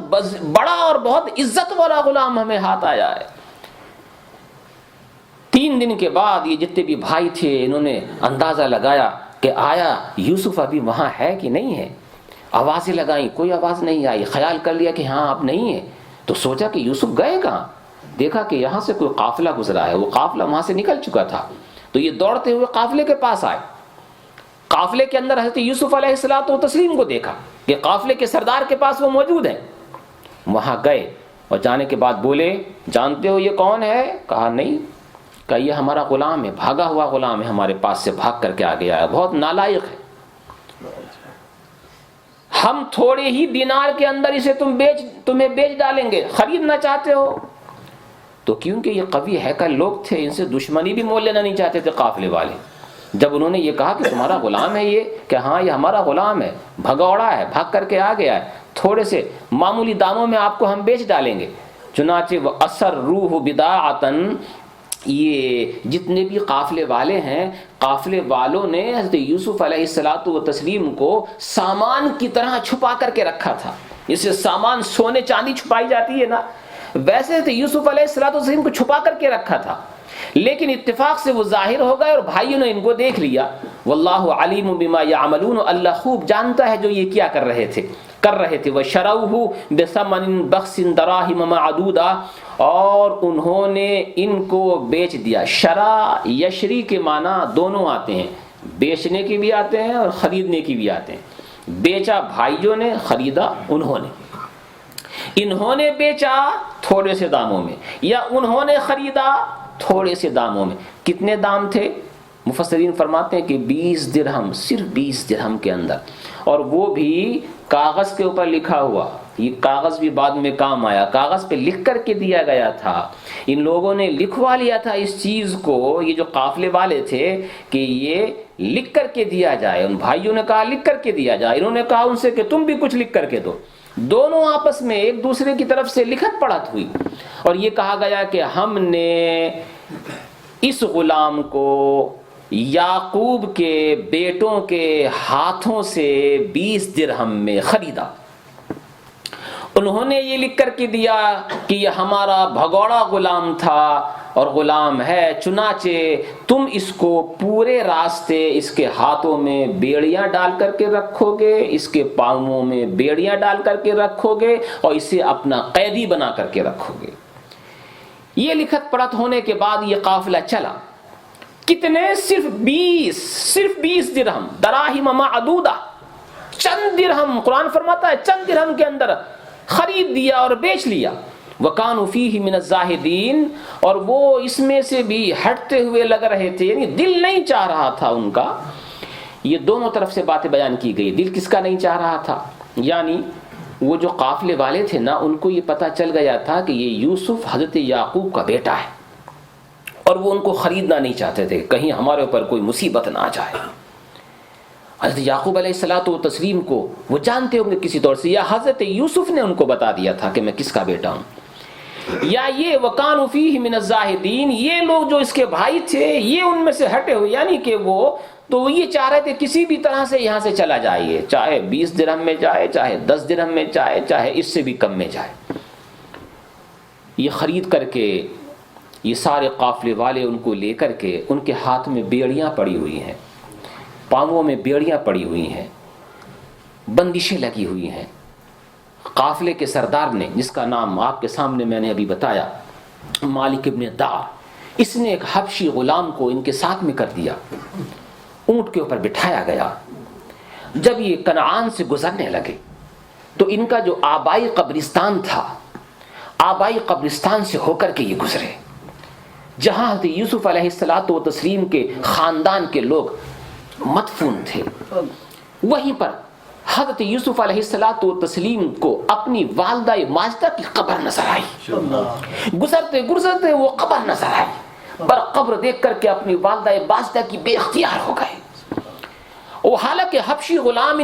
بڑا اور بہت عزت والا غلام ہمیں ہاتھ آیا ہے۔ 3 دن کے بعد یہ جتنے بھی بھائی تھے انہوں نے اندازہ لگایا کہ آیا یوسف ابھی وہاں ہے کہ نہیں ہے، آوازیں لگائیں، کوئی آواز نہیں آئی، خیال کر لیا کہ ہاں اب نہیں ہے، تو سوچا کہ یوسف گئے کہاں، دیکھا کہ یہاں سے کوئی قافلہ گزرا ہے، وہ قافلہ وہاں سے نکل چکا تھا، تو یہ دوڑتے ہوئے قافلے کے پاس آئے، قافلے کے اندر حضرت یوسف علیہ الصلوۃ والتسلیم کو دیکھا کہ قافلے کے سردار کے پاس وہ موجود ہیں، وہاں گئے اور جانے کے بعد بولے جانتے ہو یہ کون ہے؟ کہا نہیں، کہا یہ ہمارا غلام ہے، بھاگا ہوا غلام ہے، ہمارے پاس سے بھاگ کر کے آ گیا ہے، بہت نالائق ہے، ہم تھوڑے ہی دینار کے اندر اسے تمہیں بیچ ڈالیں گے، خریدنا چاہتے ہو؟ تو کیونکہ یہ قوی ہیکل لوگ تھے، ان سے دشمنی بھی مول لینا نہیں چاہتے تھے قافلے والے، جب انہوں نے یہ کہا کہ تمہارا غلام ہے یہ، کہ ہاں یہ ہمارا غلام ہے، بھگوڑا ہے، بھاگ کر کے آ گیا ہے، تھوڑے سے معمولی داموں میں آپ کو ہم بیچ ڈالیں گے۔ چنانچہ وہ اثر روح بداعتن، یہ جتنے بھی قافلے والے ہیں، قافلے والوں نے حضرت یوسف علیہ الصلوۃ والتسلیم کو سامان کی طرح چھپا کر کے رکھا تھا، جسے سامان سونے چاندی چھپائی جاتی ہے نا، ویسے تو یوسف علیہ الصلوۃ والتسلیم کو چھپا کر کے رکھا تھا، لیکن اتفاق سے وہ ظاہر ہو گئے اور بھائیوں نے ان کو دیکھ لیا۔ واللہ علیم بما یعملون، اللہ خوب جانتا ہے جو یہ کیا کر رہے تھے۔ وَشَرَوْهُ بِثَمَنٍ بَخْسٍ دَرَاهِمَ مَعْدُودَةٍ، اور انہوں نے ان کو بیچ دیا۔ شرا یشری کے معنی دونوں آتے ہیں، بیچنے کے بھی آتے ہیں اور خریدنے کی بھی آتے ہیں۔ بیچا بھائیوں نے، خریدا انہوں نے، انہوں نے بیچا تھوڑے سے داموں میں یا انہوں نے خریدا تھوڑے سے داموں میں۔ کتنے دام تھے؟ مفسرین فرماتے ہیں کہ 20 درہم، صرف 20 درہم کے اندر، اور وہ بھی کاغذ کے اوپر لکھا ہوا، یہ کاغذ بھی بعد میں کام آیا، کاغذ پہ لکھ کر کے دیا گیا تھا، ان لوگوں نے لکھوا لیا تھا اس چیز کو، یہ جو قافلے والے تھے، کہ یہ لکھ کر کے دیا جائے، ان بھائیوں نے کہا لکھ کر کے دیا جائے، انہوں نے کہا ان سے کہ تم بھی کچھ لکھ کر کے دو، دونوں آپس میں ایک دوسرے کی طرف سے لکھت پڑھت ہوئی، اور یہ کہا گیا کہ ہم نے اس غلام کو یعقوب کے بیٹوں کے ہاتھوں سے 20 درہم میں خریدا۔ انہوں نے یہ لکھ کر کے دیا کہ یہ ہمارا بھگوڑا غلام تھا اور غلام ہے، چنانچہ تم اس کو پورے راستے اس کے ہاتھوں میں بیڑیاں ڈال کر کے رکھو گے، اس کے پاؤں میں بیڑیاں ڈال کر کے رکھو گے اور اسے اپنا قیدی بنا کر کے رکھو گے۔ یہ لکھت پڑھت ہونے کے بعد یہ قافلہ چلا، کتنے؟ صرف 20 درہم، دراہم معدودہ، چند درہم، قرآن فرماتا ہے چند درہم کے اندر خرید دیا اور بیچ لیا۔ وَكَانُوا فِيهِ مِنَ الزَّاهِدِينَ، اور وہ اس میں سے بھی ہٹتے ہوئے لگ رہے تھے، یعنی دل نہیں چاہ رہا تھا ان کا۔ یہ دونوں طرف سے باتیں بیان کی گئی، دل کس کا نہیں چاہ رہا تھا؟ یعنی وہ جو قافلے والے تھے نا، ان کو یہ پتہ چل گیا تھا کہ یہ یوسف حضرت یعقوب کا بیٹا ہے، اور وہ ان کو خریدنا نہیں چاہتے تھے، کہیں ہمارے اوپر کوئی مصیبت نہ آ جائے۔ حضرت یعقوب علیہ الصلوۃ والتسلیم کو وہ جانتے ہوں گے کسی طور سے، یا حضرت یوسف نے ان کو بتا دیا تھا کہ میں کس کا بیٹا ہوں، یا یہ وَكَانُوا فِيهِ مِنَ الزَّاهِدِينَ، یہ لوگ جو اس کے بھائی تھے یہ ان میں سے ہٹے ہوئے، یعنی کہ وہ تو یہ چاہ رہے تھے کسی بھی طرح سے یہاں سے چلا جائے، چاہے 20 درہم میں جائے، چاہے 10 درہم میں جائے، چاہے اس سے بھی کم میں جائے۔ یہ خرید کر کے یہ سارے قافلے والے ان کو لے کر کے، ان کے ہاتھ میں بیڑیاں پڑی ہوئی ہیں، پاؤں میں بیڑیاں پڑی ہوئی ہیں، بندشیں لگی ہوئی ہیں۔ قافلے کے سردار نے، جس کا نام آپ کے سامنے میں نے ابھی بتایا، مالک ابن دار، اس نے ایک حبشی غلام کو ان کے ساتھ میں کر دیا، اونٹ کے اوپر بٹھایا گیا۔ جب یہ کنعان سے گزرنے لگے تو ان کا جو آبائی قبرستان تھا، آبائی قبرستان سے ہو کر کے یہ گزرے، جہاں حضرت یوسف علیہ السلام کے خاندان کے لوگ مدفون تھے، وہیں پر حضرت یوسف علیہ السلام کو اپنی والدہ ماجدہ کی قبر نظر آئی۔ گزرتے گزرتے وہ قبر نظر آئی، پر قبر دیکھ کر کے اپنی والدہ ماجدہ کی بے اختیار ہو گئے۔ وہ حالانکہ حبشی غلام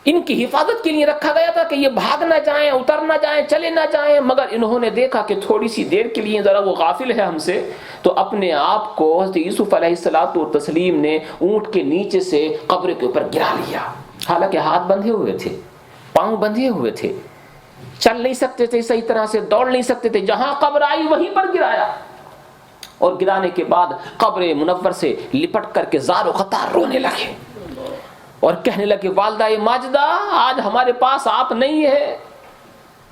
ان کی حفاظت کے لیے رکھا گیا تھا کہ یہ بھاگ نہ جائیں، اتر نہ جائیں، چلے نہ جائیں، مگر انہوں نے دیکھا کہ تھوڑی سی دیر کے لیے ذرا وہ غافل ہے ہم سے، تو اپنے آپ کو حضرت یوسف علیہ السلام نے اونٹ کے نیچے سے قبر کے اوپر گرا لیا۔ حالانکہ ہاتھ بندھے ہوئے تھے، پاؤں بندھے ہوئے تھے، چل نہیں سکتے تھے صحیح طرح سے، دوڑ نہیں سکتے تھے، جہاں قبر آئی وہیں پر گرایا، اور گرانے کے بعد قبر منور سے لپٹ کر کے زار و قطار رونے لگے اور کہنے لگے والدہ ماجدہ آج ہمارے پاس آپ نہیں ہے،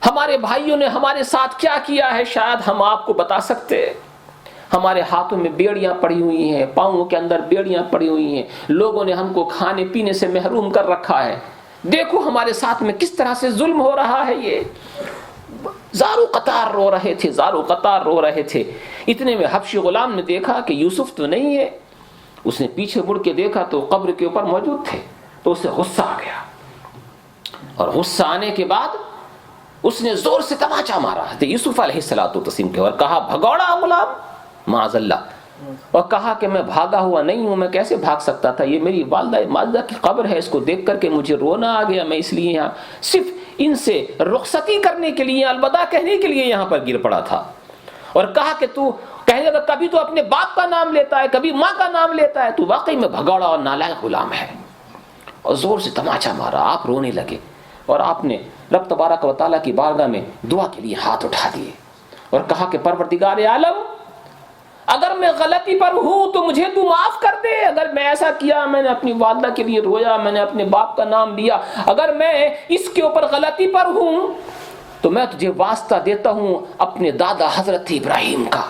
ہمارے بھائیوں نے ہمارے ساتھ کیا کیا ہے شاید ہم آپ کو بتا سکتے، ہمارے ہاتھوں میں بیڑیاں پڑی ہوئی ہیں، پاؤں کے اندر بیڑیاں پڑی ہوئی ہیں، لوگوں نے ہم کو کھانے پینے سے محروم کر رکھا ہے، دیکھو ہمارے ساتھ میں کس طرح سے ظلم ہو رہا ہے۔ یہ زارو قطار رو رہے تھے، زارو قطار رو رہے تھے۔ اتنے میں حبشی غلام نے دیکھا کہ یوسف تو نہیں ہے، اس نے پیچھے مڑ کے دیکھا تو قبر کے اوپر موجود تھے، تو اسے غصہ آ گیا، اور غصہ آنے کے بعد اس نے زور سے تماچا مارا یوسف علیہ السلام کے اور کہا بھگوڑا غلام معاذ اللہ، اور کہا کہ میں بھاگا ہوا نہیں ہوں، میں کیسے بھاگ سکتا تھا، یہ میری والدہ ماجدہ کی قبر ہے، اس کو دیکھ کر کے مجھے رونا آ گیا، میں اس لیے یہاں صرف ان سے رخصتی کرنے کے لیے، الوداع کہنے کے لیے یہاں پر گر پڑا تھا۔ اور کہا کہ تو کہنے لگا کبھی تو اپنے باپ کا نام لیتا ہے، کبھی ماں کا نام لیتا ہے، تو واقعی میں بھگوڑا اور نالائق غلام ہے، اور زور سے تماچا مارا۔ آپ رونے لگے اور آپ نے رب تبارک و تعالیٰ کی بارگاہ میں دعا کے لیے ہاتھ اٹھا دیے اور کہا کہ پروردگار عالم، اگر میں غلطی پر ہوں تو مجھے تو معاف کر دے، اگر میں ایسا کیا، میں نے اپنی والدہ کے لیے رویا، میں نے اپنے باپ کا نام لیا، اگر میں اس کے اوپر غلطی پر ہوں تو میں تجھے واسطہ دیتا ہوں اپنے دادا حضرت ابراہیم کا،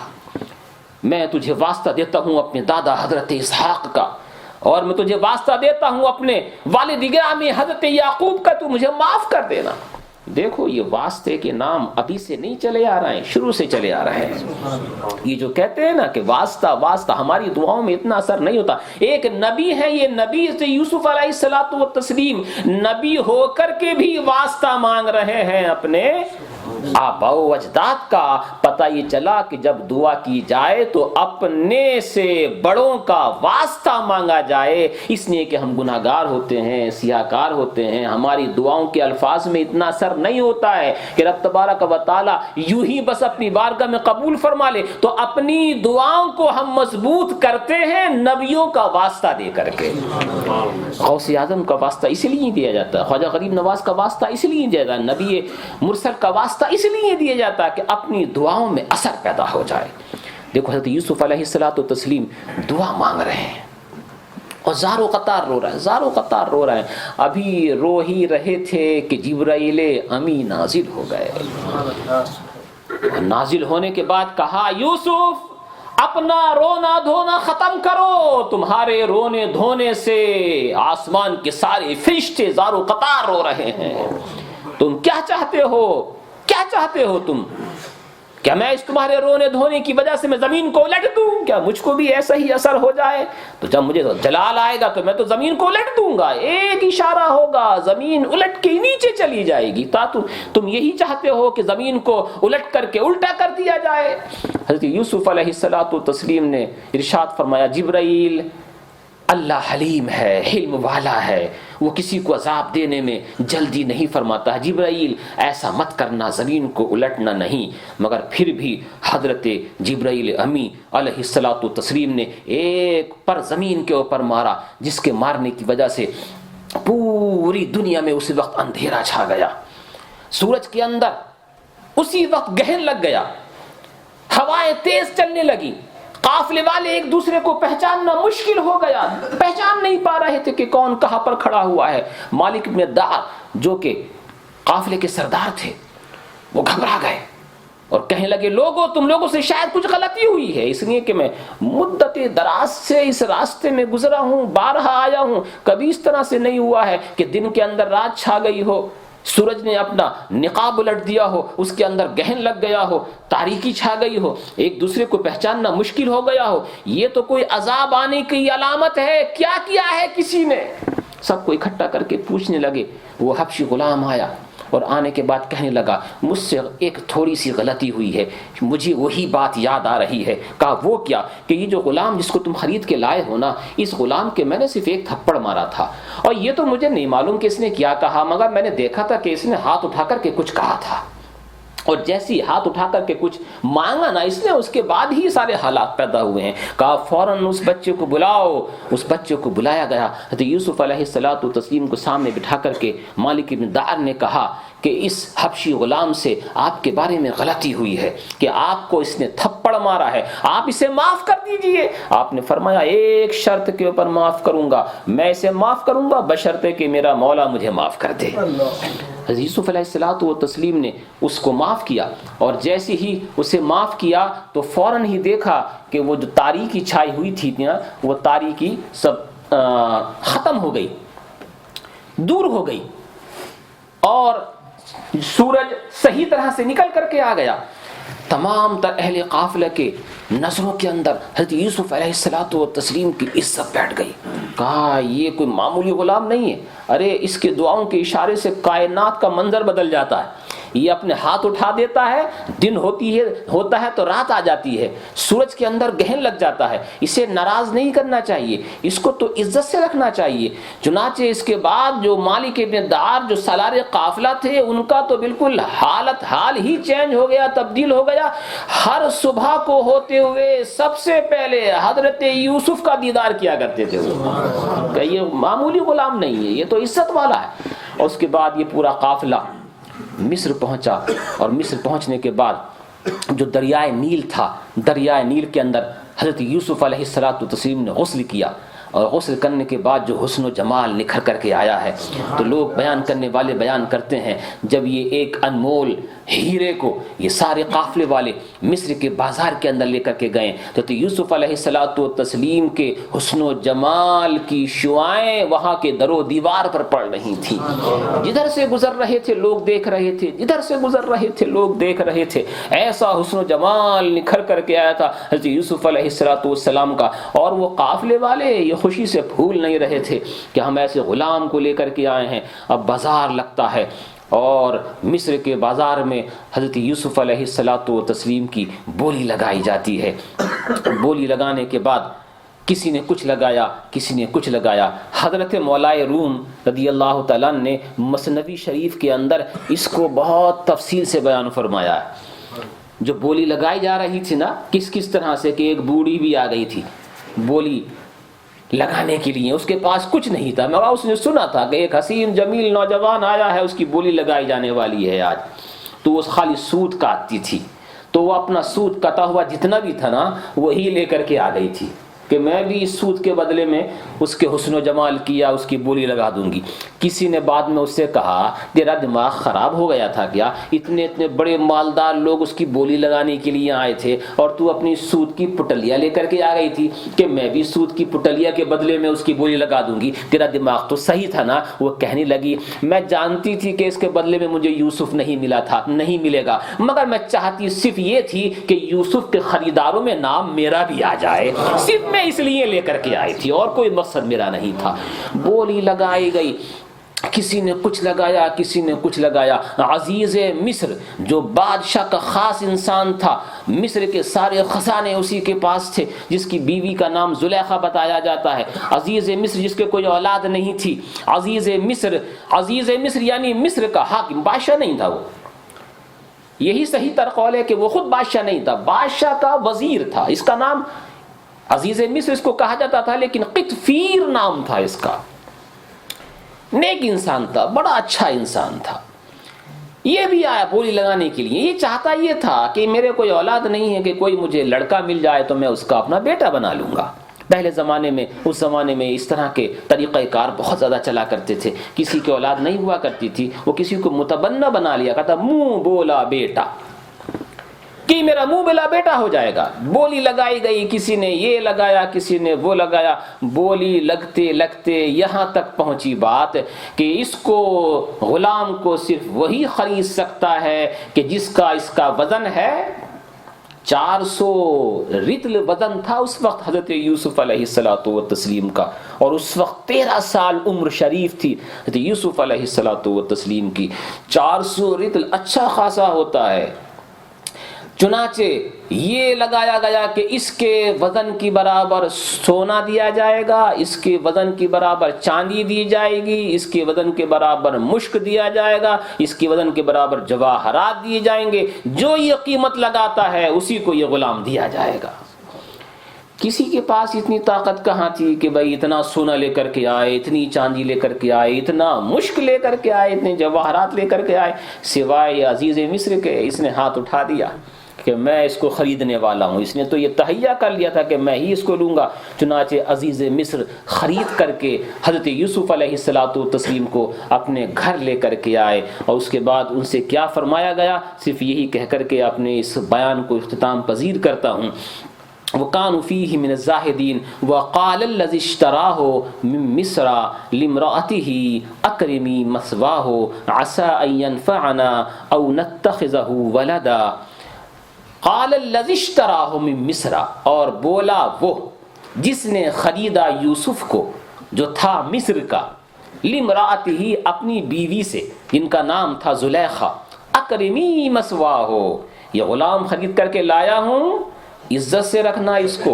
میں تجھے واسطہ دیتا ہوں اپنے دادا حضرت اسحاق کا، اور میں تجھے واسطہ دیتا ہوں اپنے والد گرامی حضرت یعقوب کا، تو مجھے معاف کر دینا۔ دیکھو یہ واسطے کے نام ابھی سے نہیں چلے آ رہے ہیں، شروع سے چلے آ رہے ہیں۔ یہ جو کہتے ہیں نا کہ واسطہ واسطہ، ہماری دعاؤں میں اتنا اثر نہیں ہوتا۔ ایک نبی ہے، یہ نبی سے یوسف علیہ السلام نبی ہو کر کے بھی واسطہ مانگ رہے ہیں اپنے آبا و اجداد کا۔ پتہ یہ چلا کہ جب دعا کی جائے تو اپنے سے بڑوں کا واسطہ مانگا جائے، اس لیے کہ ہم گناہگار ہوتے ہیں، سیاہکار ہوتے ہیں، ہماری دعاؤں کے الفاظ میں اتنا اثر نہیں ہوتا ہے کہ رب تبارک و تعالیٰ یوں ہی بس اپنی بارگاہ میں قبول فرما لے۔ تو اپنی دعاؤں کو ہم مضبوط کرتے ہیں نبیوں کا واسطہ دے کر کے۔ غوث اعظم کا واسطہ اس لیے دیا جاتا ہے، خواجہ غریب نواز کا واسطہ اس لیے دیا جاتا ہے، نبی مرسل کا واسطہ اس لیے دیا جاتا ہے کہ اپنی دعاؤں میں اثر پیدا ہو جائے۔ دیکھو حضرت یوسف علیہ السلام دعا مانگ رہے ہیں اور زار و قطار رو رہا ہے، زار و قطار رو رہے ہیں۔ ابھی رو ہی رہے تھے کہ جبرائیل امی نازل ہو گئے، اور نازل ہونے کے بعد کہا یوسف اپنا رونا دھونا ختم کرو، تمہارے رونے دھونے سے آسمان کے سارے فرشتے زار و قطار رو رہے ہیں، تم کیا چاہتے ہو، کیا چاہتے ہو تم؟ کیا میں اس تمہارے رونے دھونے کی وجہ سے میں زمین کو الٹ دوں؟ کیا مجھ کو بھی ایسا ہی اثر ہو جائے؟ تو جب مجھے جلال آئے گا تو میں تو زمین کو الٹ دوں گا، ایک اشارہ ہوگا زمین الٹ کے نیچے چلی جائے گی۔ تم یہی چاہتے ہو کہ زمین کو الٹ کر کے الٹا کر دیا جائے؟ حضرت یوسف علیہ السلام نے ارشاد فرمایا جبرائیل اللہ حلیم ہے، حلم والا ہے، وہ کسی کو عذاب دینے میں جلدی نہیں فرماتا ہے۔ جبرائیل ایسا مت کرنا، زمین کو الٹنا نہیں۔ مگر پھر بھی حضرت جبرائیل امی علیہ السلام نے ایک پر زمین کے اوپر مارا، جس کے مارنے کی وجہ سے پوری دنیا میں اسی وقت اندھیرا چھا گیا، سورج کے اندر اسی وقت گہن لگ گیا، ہوائیں تیز چلنے لگی، قافلے والے ایک دوسرے کو پہچاننا مشکل ہو گیا، پہچان نہیں پا رہے تھے کہ کون کہاں پر کھڑا ہوا ہے۔ مالک بن دار جو کہ قافلے کے سردار تھے وہ گھبرا گئے اور کہنے لگے لوگوں تم لوگوں سے شاید کچھ غلطی ہوئی ہے، اس لیے کہ میں مدت دراز سے اس راستے میں گزرا ہوں، بارہا آیا ہوں، کبھی اس طرح سے نہیں ہوا ہے کہ دن کے اندر رات چھا گئی ہو، سورج نے اپنا نقاب الٹ دیا ہو، اس کے اندر گہن لگ گیا ہو، تاریکی چھا گئی ہو، ایک دوسرے کو پہچاننا مشکل ہو گیا ہو، یہ تو کوئی عذاب آنے کی علامت ہے، کیا کیا ہے کسی نے؟ سب کو اکٹھا کر کے پوچھنے لگے۔ وہ حبشی غلام آیا اور آنے کے بعد کہنے لگا مجھ سے ایک تھوڑی سی غلطی ہوئی ہے، مجھے وہی بات یاد آ رہی ہے۔ کہا وہ کیا؟ کہ یہ جو غلام جس کو تم خرید کے لائے ہو نا، اس غلام کے میں نے صرف ایک تھپڑ مارا تھا، اور یہ تو مجھے نہیں معلوم کہ اس نے کیا کہا، مگر میں نے دیکھا تھا کہ اس نے ہاتھ اٹھا کر کے کچھ کہا تھا، اور جیسی ہاتھ اٹھا کر کے کچھ مانگا نا اس نے، اس کے بعد ہی سارے حالات پیدا ہوئے ہیں۔ کہا فوراً اس بچے کو بلاؤ۔ اس بچے کو بلایا گیا۔ حضرت یوسف علیہ الصلوۃ والتسلیم کو سامنے بٹھا کر کے مالک بن دار نے کہا کہ اس حبشی غلام سے آپ کے بارے میں غلطی ہوئی ہے کہ آپ کو اس نے تھپڑ مارا ہے، آپ اسے معاف کر دیجئے۔ آپ نے فرمایا ایک شرط کے اوپر معاف کروں گا، میں اسے معاف کروں گا بشرطے کہ میرا مولا مجھے معاف کر دے۔ حضرت یوسف علیہ الصلوۃ والتسلیم نے اس کو معاف کیا، اور جیسے ہی اسے معاف کیا تو فوراً ہی دیکھا کہ وہ جو تاریکی چھائی ہوئی تھی نا، وہ تاریکی سب ختم ہو گئی، دور ہو گئی، اور سورج صحیح طرح سے نکل کر کے آ گیا۔ تمام تر اہل قافلہ کے نظروں کے اندر حضرت یوسف علیہ الصلوۃ والتسلیم کی عزت بیٹھ گئی۔ کہا یہ کوئی معمولی غلام نہیں ہے، ارے اس کے دعاؤں کے اشارے سے کائنات کا منظر بدل جاتا ہے، یہ اپنے ہاتھ اٹھا دیتا ہے، دن ہوتا ہے تو رات آ جاتی ہے، سورج کے اندر گہن لگ جاتا ہے، اسے ناراض نہیں کرنا چاہیے، اس کو تو عزت سے رکھنا چاہیے۔ چنانچہ اس کے بعد جو مالک ابن دار جو سالار قافلہ تھے، ان کا تو بالکل حال ہی چینج ہو گیا، تبدیل ہو گیا۔ ہر صبح کو ہوتے ہوئے سب سے پہلے حضرت یوسف کا دیدار کیا کرتے تھے کہ یہ معمولی غلام نہیں ہے، یہ تو عزت والا ہے۔ اور اس کے بعد یہ پورا قافلہ مصر پہنچا، اور مصر پہنچنے کے بعد جو دریائے نیل تھا، دریائے نیل کے اندر حضرت یوسف علیہ الصلوۃ والتسلیم نے غسل کیا، اور غسل کرنے کے بعد جو حسن و جمال نکھر کر کے آیا ہے، تو لوگ بیان کرنے والے بیان کرتے ہیں جب یہ ایک انمول ہیرے کو یہ سارے قافلے والے مصر کے بازار کے اندر لے کر کے گئے تو یوسف علیہ الصلوۃ والتسلیم کے حسن و جمال کی شعائیں وہاں کے در و دیوار پر پڑ رہی تھیں، جدھر سے گزر رہے تھے لوگ دیکھ رہے تھے، جدھر سے گزر رہے تھے لوگ دیکھ رہے تھے، ایسا حسن و جمال نکھر کر کے آیا تھا حضرت یوسف علیہ الصلوۃ والسلام کا۔ اور وہ قافلے والے یہ خوشی سے پھول نہیں رہے تھے کہ ہم ایسے غلام کو لے کر کے آئے ہیں۔ اب بازار لگتا ہے، اور مصر کے بازار میں حضرت یوسف علیہ الصلوۃ والتسلیم کی بولی لگائی جاتی ہے۔ بولی لگانے کے بعد کسی نے کچھ لگایا، کسی نے کچھ لگایا۔ حضرت مولائے روم رضی اللہ تعالیٰ نے مثنوی شریف کے اندر اس کو بہت تفصیل سے بیان فرمایا ہے۔ جو بولی لگائی جا رہی تھی نا، کس طرح سے کہ ایک بوڑھی بھی آ گئی تھی بولی لگانے کے لیے، اس کے پاس کچھ نہیں تھا، مگر اس نے سنا تھا کہ ایک حسین جمیل نوجوان آیا ہے، اس کی بولی لگائی جانے والی ہے آج، تو وہ خالی سوت کاٹتی تھی، تو وہ اپنا سوت کٹا ہوا جتنا بھی تھا نا وہی لے کر کے آ گئی تھی کہ میں بھی اس سود کے بدلے میں اس کے حسن و جمال کیا اس کی بولی لگا دوں گی۔ کسی نے بعد میں اس سے کہا تیرا دماغ خراب ہو گیا تھا کیا؟ اتنے بڑے مالدار لوگ اس کی بولی لگانے کے لیے آئے تھے اور تو اپنی سود کی پٹلیا لے کر کے آ گئی تھی کہ میں بھی سود کی پٹلیا کے بدلے میں اس کی بولی لگا دوں گی، تیرا دماغ تو صحیح تھا نا؟ وہ کہنے لگی میں جانتی تھی کہ اس کے بدلے میں مجھے یوسف نہیں ملا تھا، نہیں ملے گا، مگر میں چاہتی صرف یہ تھی کہ یوسف کے خریداروں میں نام میرا بھی آ جائے، صرف میں اس لیے لے کر کے آئی تھی، اور کوئی مقصد میرا نہیں تھا۔ بولی لگائی گئی، کسی نے کچھ لگایا، کسی نے کچھ لگایا۔ عزیز مصر جو بادشاہ کا خاص انسان تھا، مصر کے سارے خزانے اسی کے پاس تھے، جس کی بیوی کا نام زلیخا بتایا جاتا ہے، عزیز مصر جس کے کوئی اولاد نہیں تھی، عزیز مصر یعنی مصر کا حاکم، بادشاہ نہیں تھا وہ، یہی صحیح تر قول ہے کہ وہ خود بادشاہ نہیں تھا، بادشاہ کا وزیر تھا، اس کا نام عزیز مصر اس کو کہا جاتا تھا، لیکن قطفیر نام تھا اس کا، نیک انسان تھا، بڑا اچھا انسان تھا۔ یہ بھی آیا بولی لگانے کے لیے، یہ چاہتا یہ تھا کہ میرے کوئی اولاد نہیں ہے کہ کوئی مجھے لڑکا مل جائے تو میں اس کا اپنا بیٹا بنا لوں گا۔ پہلے زمانے میں، اس زمانے میں اس طرح کے طریقہ کار بہت زیادہ چلا کرتے تھے، کسی کی اولاد نہیں ہوا کرتی تھی، وہ کسی کو متبنہ بنا لیا کرتا، منہ بولا بیٹا۔ کہ میرا منہ بلا بیٹا ہو جائے گا. بولی لگائی گئی، کسی نے یہ لگایا، کسی نے وہ لگایا. بولی لگتے لگتے یہاں تک پہنچی بات کہ اس کو غلام کو صرف وہی خرید سکتا ہے کہ جس کا اس کا وزن ہے 400 رطل وزن تھا اس وقت حضرت یوسف علیہ السلام کا، اور اس وقت 13 سال عمر شریف تھی حضرت یوسف علیہ السلام کی. 400 رطل اچھا خاصا ہوتا ہے. چنانچہ یہ لگایا گیا کہ اس کے وزن کی برابر سونا دیا جائے گا، اس کے وزن کی برابر چاندی دی جائے گی، اس کے وزن کے برابر مشک دیا جائے گا، اس کے وزن کے برابر جواہرات دیے جائیں گے. جو یہ قیمت لگاتا ہے اسی کو یہ غلام دیا جائے گا. کسی کے پاس اتنی طاقت کہاں تھی کہ بھائی اتنا سونا لے کر کے آئے، اتنی چاندی لے کر کے آئے، اتنا مشک لے کر کے آئے، اتنے جواہرات لے کر کے آئے، سوائے عزیز مصر کے. اس نے ہاتھ اٹھا دیا کہ میں اس کو خریدنے والا ہوں. اس نے تو یہ تہیہ کر لیا تھا کہ میں ہی اس کو لوں گا. چنانچہ عزیز مصر خرید کر کے حضرت یوسف علیہ السلام کو اپنے گھر لے کر کے آئے، اور اس کے بعد ان سے کیا فرمایا گیا صرف یہی کہہ کر کے اپنے اس بیان کو اختتام پذیر کرتا ہوں. وَكَانُوا فِيهِ مِنَ الزَّاهِدِينَ وَقَالَ الَّذِي اشْتَرَاهُ مِن مِّصْرَ لِامْرَأَتِهِ أَكْرِمِي مَثْوَاهُ عَسَىٰ أَن يَنفَعَنَا أَوْ نَتَّخِذَهُ وَلَدًا. قَالَ الَّذِي اشْتَرَاهُ مِن مِّصْرَ، اور بولا وہ جس نے خریدا یوسف کو جو تھا مصر کا، لِامْرَأَتِهِ اپنی بیوی سے جن کا نام تھا زلیخا. أَكْرِمِي مَثْوَاهُ، یہ غلام خرید کر کے لایا ہوں، عزت سے رکھنا اس کو،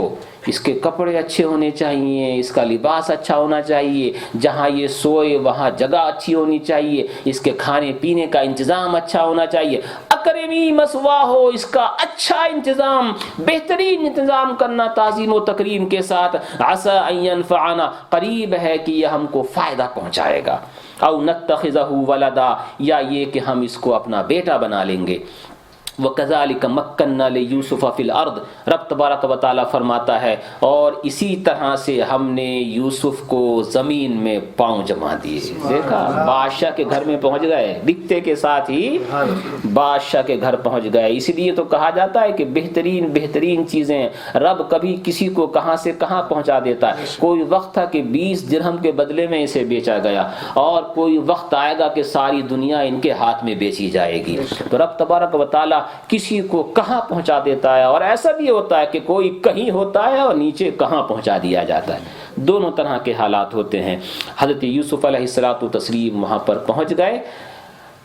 اس کے کپڑے اچھے ہونے چاہیے، اس کا لباس اچھا ہونا چاہیے، جہاں یہ سوئے وہاں جگہ اچھی ہونی چاہیے، اس کے کھانے پینے کا انتظام اچھا ہونا چاہیے. اکرمی مسوا ہو، اس کا اچھا انتظام، بہترین انتظام کرنا تعظیم و تکریم کے ساتھ. عسى ان ينفعنا، قریب ہے کہ یہ ہم کو فائدہ پہنچائے گا. او نتخذہ ولدا، یا یہ کہ ہم اس کو اپنا بیٹا بنا لیں گے. وَكَذَلِكَ مَكَّنَّا لِيُوسُفَ فِي الْأَرْضِ، رب تبارک و تعالیٰ فرماتا ہے اور اسی طرح سے ہم نے یوسف کو زمین میں پاؤں جما دیے. دیکھا بادشاہ کے گھر میں پہنچ گئے، دکھتے کے ساتھ ہی بادشاہ کے گھر پہنچ گئے. اسی لیے تو کہا جاتا ہے کہ بہترین چیزیں رب کبھی کسی کو کہاں سے کہاں پہنچا دیتا ہے. کوئی وقت تھا کہ 20 درہم کے بدلے میں اسے بیچا گیا، اور کوئی وقت آئے گا کہ ساری دنیا ان کے ہاتھ میں بیچی جائے گی. تو رب تبارک و تعالیٰ کسی کو کہاں پہنچا دیتا ہے، اور ایسا بھی ہوتا ہے کہ کوئی کہیں ہوتا ہے اور نیچے کہاں پہنچا دیا جاتا ہے. دونوں طرح کے حالات ہوتے ہیں. حضرت یوسف علیہ السلام وہاں پر پہنچ گئے،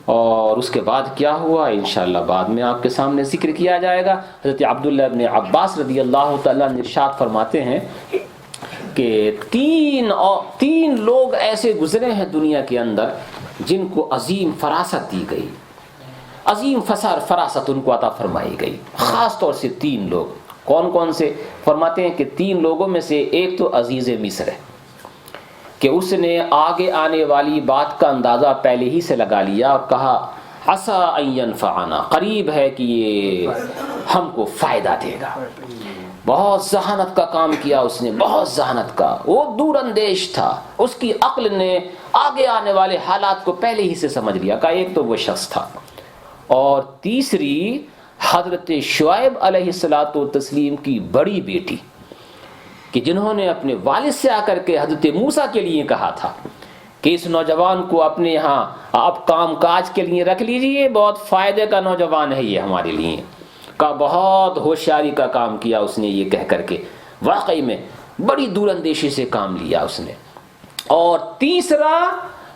اور اس کے بعد کیا ہوا انشاءاللہ بعد میں آپ کے سامنے ذکر کیا جائے گا. حضرت عبداللہ ابن عباس رضی اللہ تعالیٰ عنہ ارشاد فرماتے ہیں کہ تین لوگ ایسے گزرے ہیں دنیا کے اندر جن کو عظیم فراست دی گئی، عظیم فراست ان کو عطا فرمائی گئی. خاص طور سے 3 لوگ. کون کون سے؟ فرماتے ہیں کہ 3 لوگوں میں سے ایک تو عزیز مصر ہے، کہ اس نے آگے آنے والی بات کا اندازہ پہلے ہی سے لگا لیا اور کہا عسیٰ ان ینفعنا، قریب ہے کہ یہ ہم کو فائدہ دے گا. بہت ذہانت کا کام کیا اس نے، بہت ذہانت کا. وہ دور اندیش تھا، اس کی عقل نے آگے آنے والے حالات کو پہلے ہی سے سمجھ لیا. کا ایک تو وہ شخص تھا، اور تیسری حضرت شعیب علیہ السلام کی بڑی بیٹی، کہ جنہوں نے اپنے والد سے آ کر کے حضرت موسیٰ کے لیے کہا تھا کہ اس نوجوان کو اپنے یہاں آپ کام کاج کے لیے رکھ لیجئے، بہت فائدے کا نوجوان ہے یہ ہمارے لیے. کا بہت ہوشیاری کا کام کیا اس نے یہ کہہ کر کے، واقعی میں بڑی دور اندیشی سے کام لیا اس نے. اور تیسرا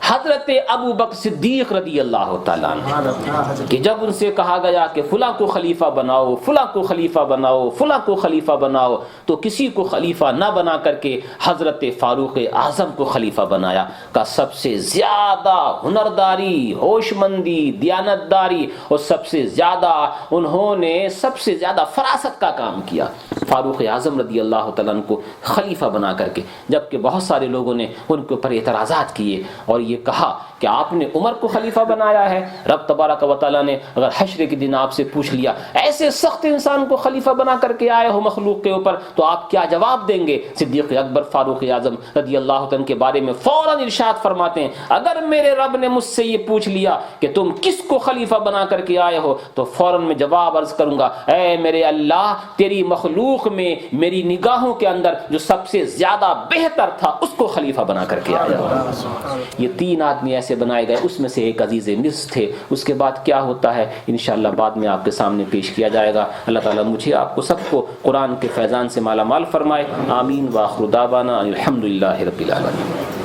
حضرت ابو بکر صدیق رضی اللہ تعالیٰ عنہ، کہ جب ان سے کہا گیا کہ فلاں کو خلیفہ بناؤ، فلاں کو خلیفہ بناؤ، فلاں کو خلیفہ بناؤ، تو کسی کو خلیفہ نہ بنا کر کے حضرت فاروق اعظم کو خلیفہ بنایا. کا سب سے زیادہ ہنرداری، ہوش مندی، دیانتداری، اور سب سے زیادہ انہوں نے سب سے زیادہ فراست کا کام کیا فاروق اعظم رضی اللہ تعالیٰ عنہ کو خلیفہ بنا کر کے. جبکہ بہت سارے لوگوں نے ان کے اوپر اعتراضات کیے، اور یہ کہا کہ آپ نے عمر کو خلیفہ بنایا ہے؟ رب تبارک و تعالیٰ نے اگر حشر کے دن آپ سے پوچھ لیا ایسے سخت انسان کو خلیفہ بنا کر کے آئے ہو مخلوق کے اوپر تو آپ کیا جواب دیں گے؟ صدیق اکبر فاروق اعظم رضی اللہ عنہ کے بارے میں فوراً ارشاد فرماتے ہیں اگر میرے رب نے مجھ سے یہ پوچھ لیا کہ تم کس کو خلیفہ بنا کر کے آئے ہو تو فوراً میں جواب عرض کروں گا اے میرے اللہ تیری مخلوق میں میری نگاہوں کے اندر جو سب سے زیادہ بہتر تھا اس کو خلیفہ بنا کر کے آیا ہو۔ یہ 3 آدمی ایسے بنائے گئے، اس میں سے ایک عزیز مصر تھے۔ اس کے بعد کیا ہوتا ہے انشاءاللہ بعد میں آپ کے سامنے پیش کیا جائے گا۔ اللہ تعالیٰ مجھے آپ کو سب کو قرآن کے فیضان سے مالا مال فرمائے، آمین۔ وآخر دعوانا الحمدللہ رب العالمین۔